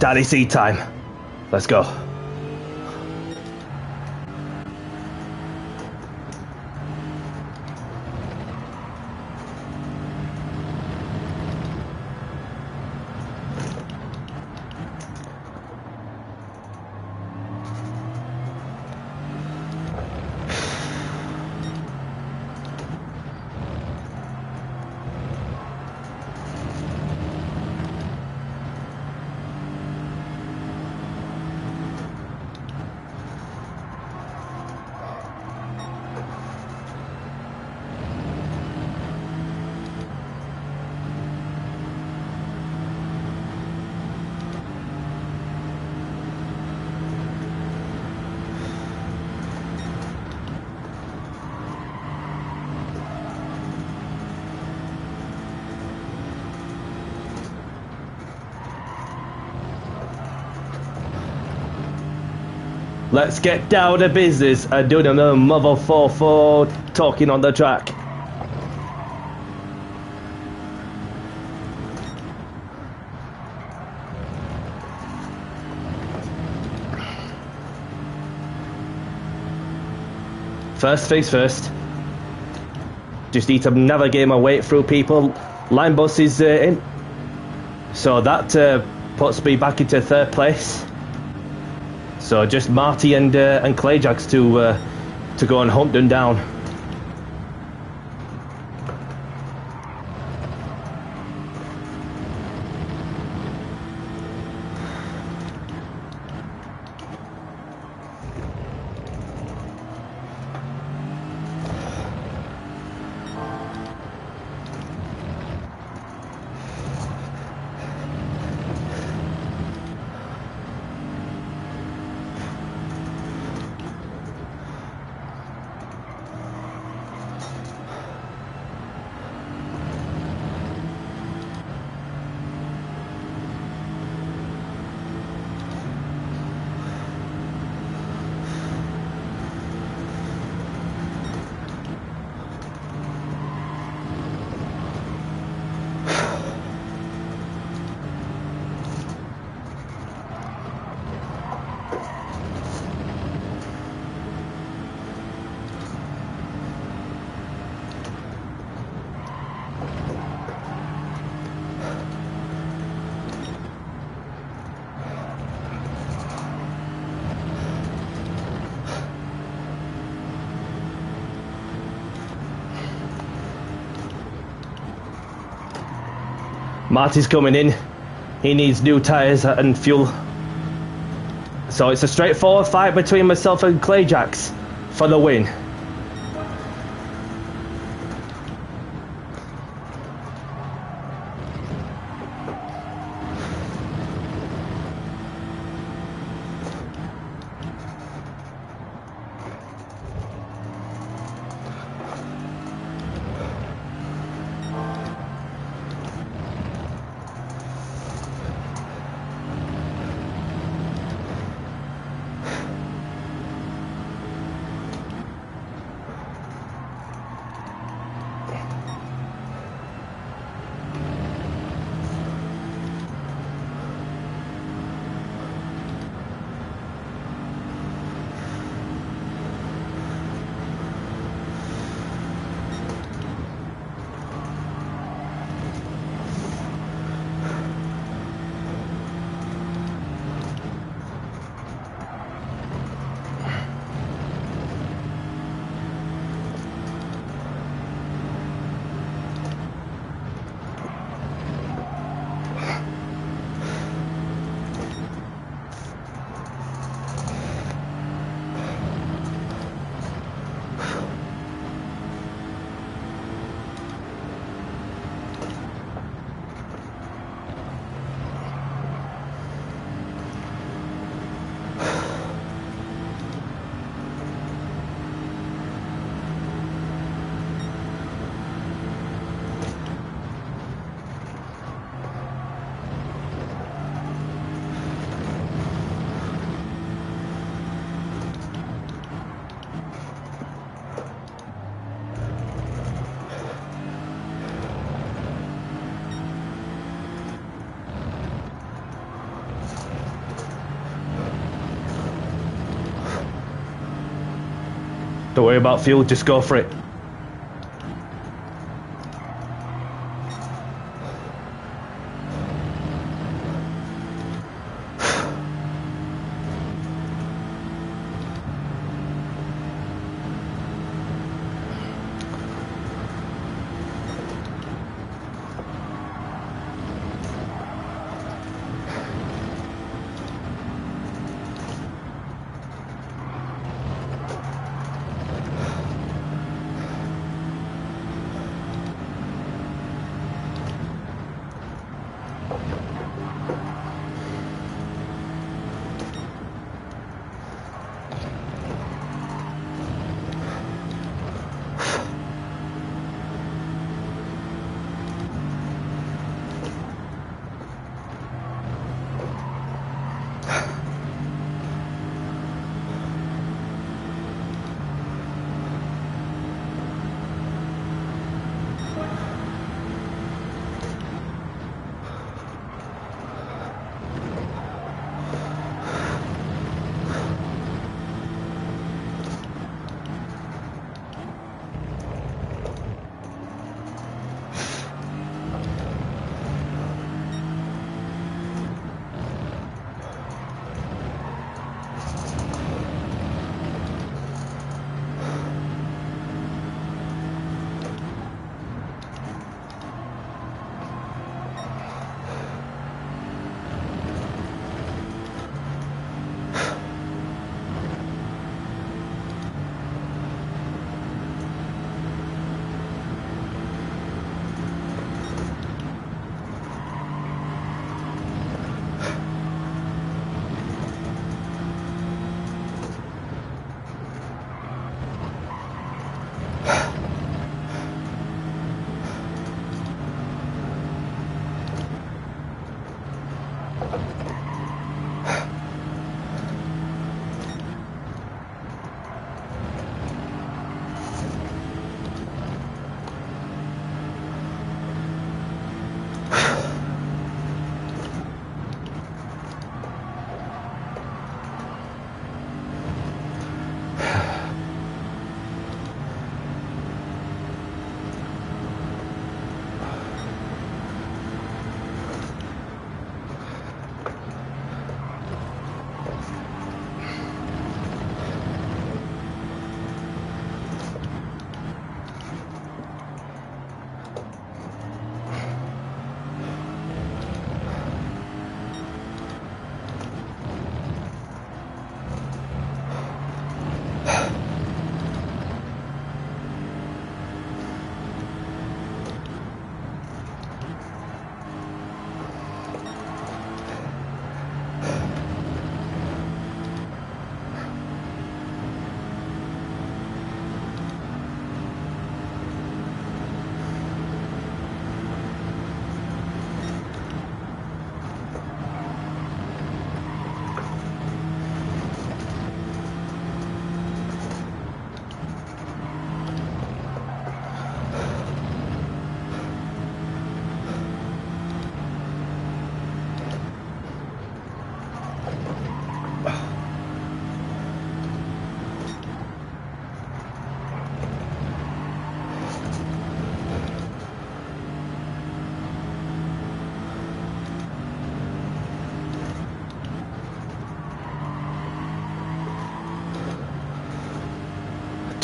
Daddy seed time. Let's go. Let's get down to business and do another mother 4-4 talking on the track. First things first. Just need to navigate my way through people. Line bus is in. So that puts me back into third place. So just Marty and Clayjacks to go and hunt them down. Marty's coming in. He needs new tyres and fuel. So it's a straightforward fight between myself and Clayjacks for the win. Don't worry about fuel, just go for it.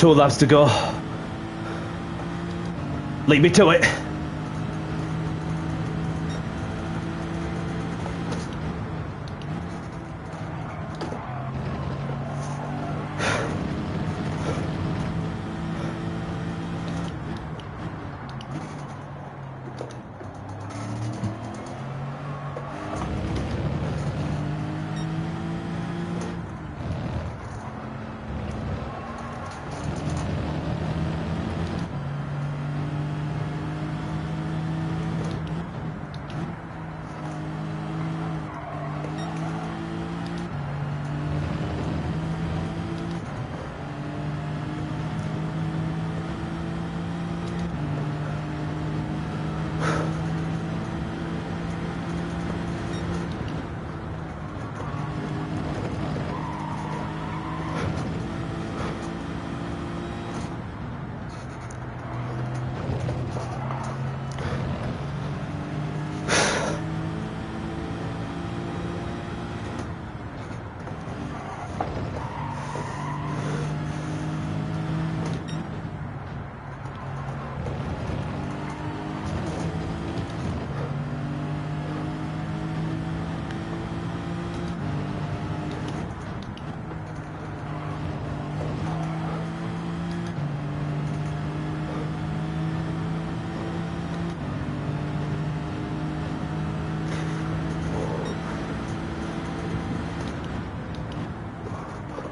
2 laps to go. Lead me to it.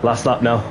Last lap now.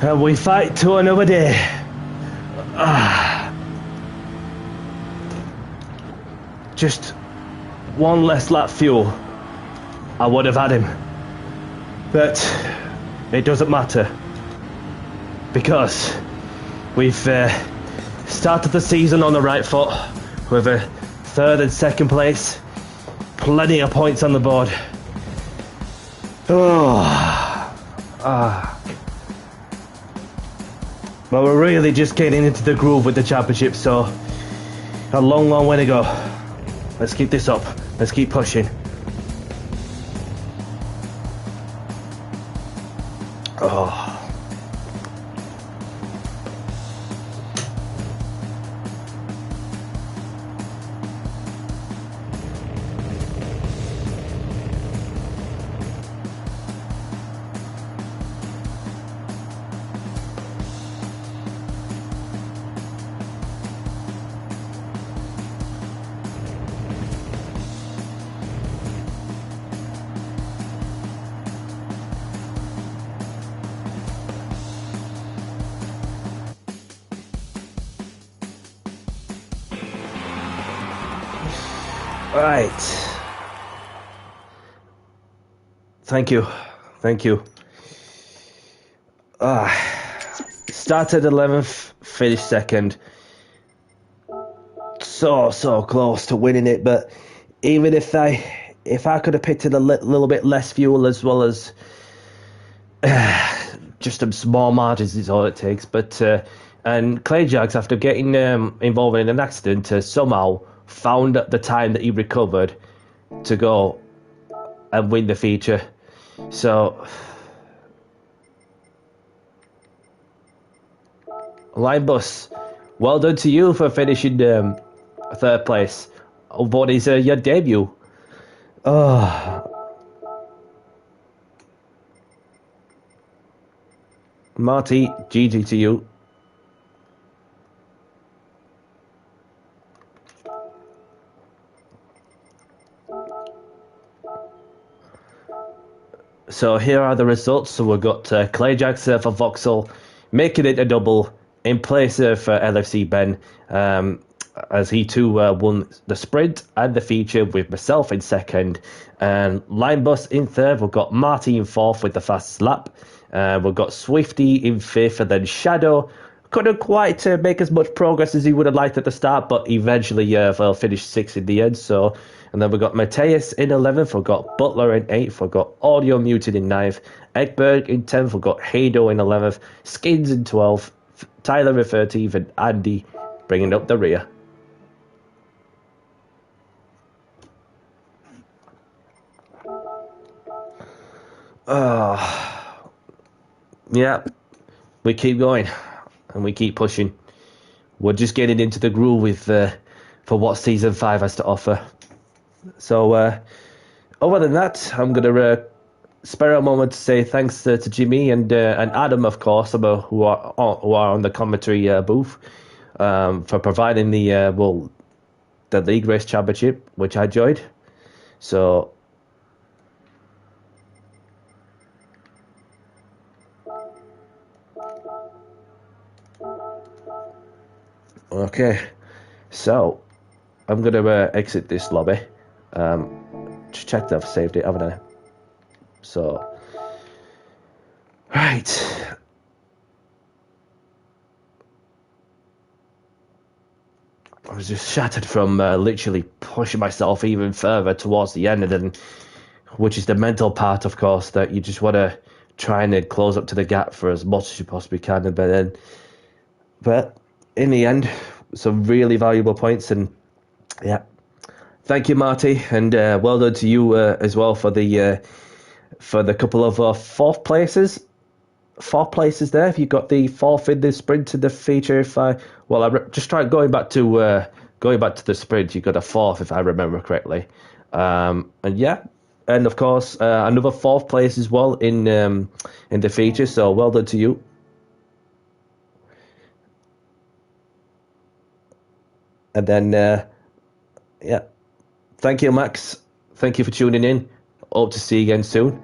And we fight to another day. Just one less lap fuel, I would have had him. But it doesn't matter, because we've started the season on the right foot with a 3rd and 2nd place, plenty of points on the board. But we're really just getting into the groove with the championship, so a long, long way to go. Let's keep this up. Let's keep pushing. Right. Thank you. Thank you. Started 11th, finished 2nd. So close to winning it, but even if I could have picked it a little bit less fuel, as well as just some small margins is all it takes. But and Clay Jags, after getting involved in an accident, somehow found the time that he recovered to go and win the feature. So Line Bus, well done to you for finishing 3rd place. what is your debut? Oh, Marty, GG to you. So here are the results. So we've got Clayjax for Vauxhall making it a double in place of LFC Ben, as he too won the sprint and the feature with myself in second and Linebus in third. We've got Marty in fourth with the fastest lap. We've got Swifty in fifth, and then Shadow couldn't quite make as much progress as he would have liked at the start, but eventually finished sixth in the end. So, and then we've got Mateus in 11th, we've got Butler in 8th, we've got Audio Muted in 9th, Ekberg in 10th, we've got Hado in 11th, Skins in 12th, Tyler in 13th, and Andy bringing up the rear. Yeah, we keep going and we keep pushing. We're just getting into the groove with for what Season 5 has to offer. So, other than that, I'm going to spare a moment to say thanks to Jimmy and Adam, of course, who are on the commentary booth, for providing the League Race Championship, which I enjoyed. So, okay, so I'm going to exit this lobby. Just checked I've saved it, haven't I? So, right. I was just shattered from literally pushing myself even further towards the end, and then, which is the mental part, of course, that you just want to try and close up to the gap for as much as you possibly can, but in the end, some really valuable points, and yeah, thank you, Marty, and well done to you as well for the couple of fourth places there. If you got the fourth in the sprint and the feature, just try going back to the sprint, you got a fourth if I remember correctly, and yeah, and of course another fourth place as well in the feature. So well done to you. And then, yeah, thank you, Max. Thank you for tuning in. Hope to see you again soon.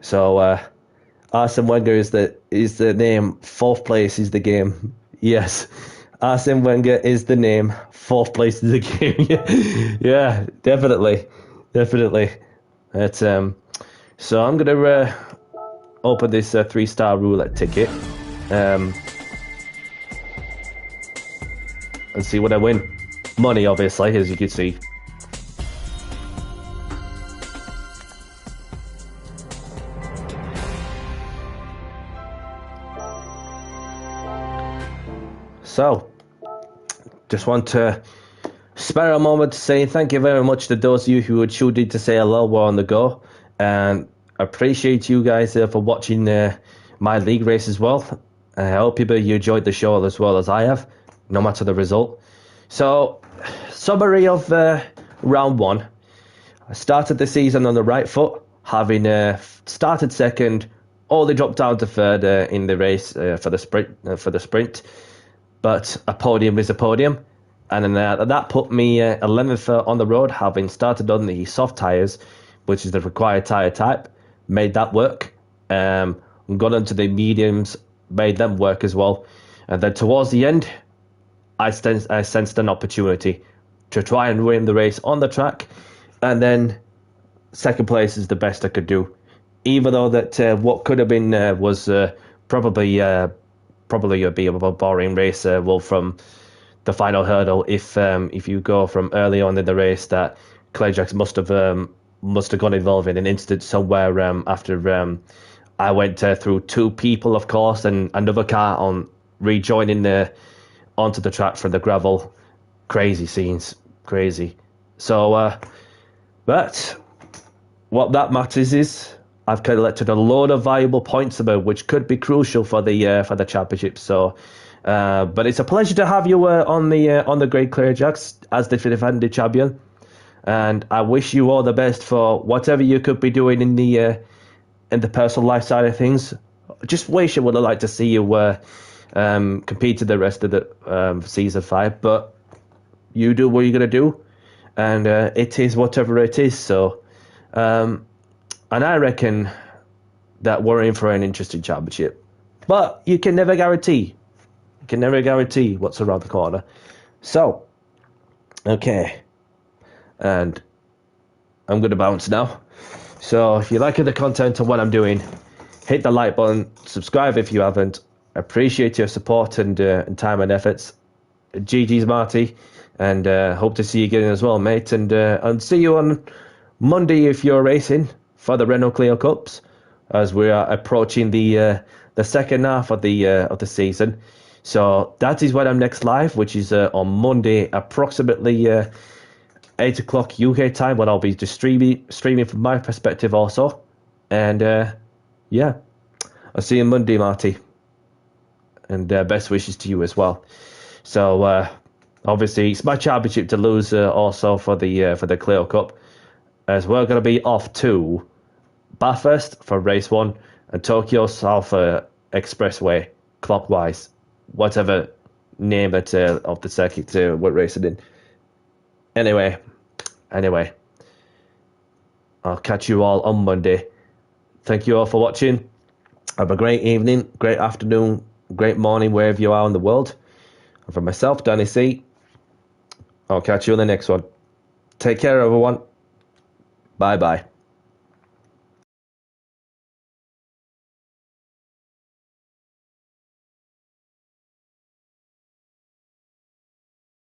So, Arsene Wenger is the name. Fourth place is the game. Yes, Arsene Wenger is the name. Fourth place is the game. Yeah, definitely. But, so I'm gonna open this 3-star roulette ticket, and see what I win. Money, obviously, as you can see. So, just want to spare a moment to say thank you very much to those of you who had tuned in to say hello while on the go, and appreciate you guys for watching my league race as well. I hope you enjoyed the show as well as I have, no matter the result. So, summary of round 1. I started the season on the right foot, having started second, only dropped down to third in the race for the sprint. But a podium is a podium, and then that put me 11th on the road, having started on the soft tyres, which is the required tyre type. Made that work. Got onto the mediums, made them work as well, and then towards the end, I sensed an opportunity to try and win the race on the track, and then second place is the best I could do. Even though that what could have been was probably be a boring race. From the final hurdle, if you go from early on in the race, that Clayjax must have got involved in an incident somewhere after I went through 2 people, of course, and another car on rejoining onto the track from the gravel. Crazy scenes, crazy. So, but what that matters is I've collected a load of valuable points about, which could be crucial for the championship. So, but it's a pleasure to have you on the Great Clayjax as the defending champion. and I wish you all the best for whatever you could be doing in the personal life side of things. Just wish I would have liked to see you compete in the rest of the season 5, but you do what you're gonna do, and it is whatever it is. So, and I reckon that we're in for an interesting championship, but you can never guarantee. You can never guarantee what's around the corner. So, okay, and I'm gonna bounce now. So, if you like the content of what I'm doing, hit the like button, subscribe if you haven't. Appreciate your support and time and efforts. GG's Marty, and hope to see you again as well, mate. And see you on Monday if you're racing for the Renault Clio Cups, as we are approaching the second half of the season. So that is when I'm next live, which is on Monday, approximately 8 o'clock UK time, when I'll be just streaming from my perspective also. And yeah, I'll see you Monday, Marty. And best wishes to you as well. So obviously it's my championship to lose also for the Clio Cup, as we're going to be off to Bathurst for race 1 and Tokyo South Expressway clockwise, whatever name that of the circuit we're racing in. Anyway, I'll catch you all on Monday. Thank you all for watching. Have a great evening, great afternoon, great morning, wherever you are in the world. And for myself, Danny C, I'll catch you on the next one. Take care, everyone. Bye-bye.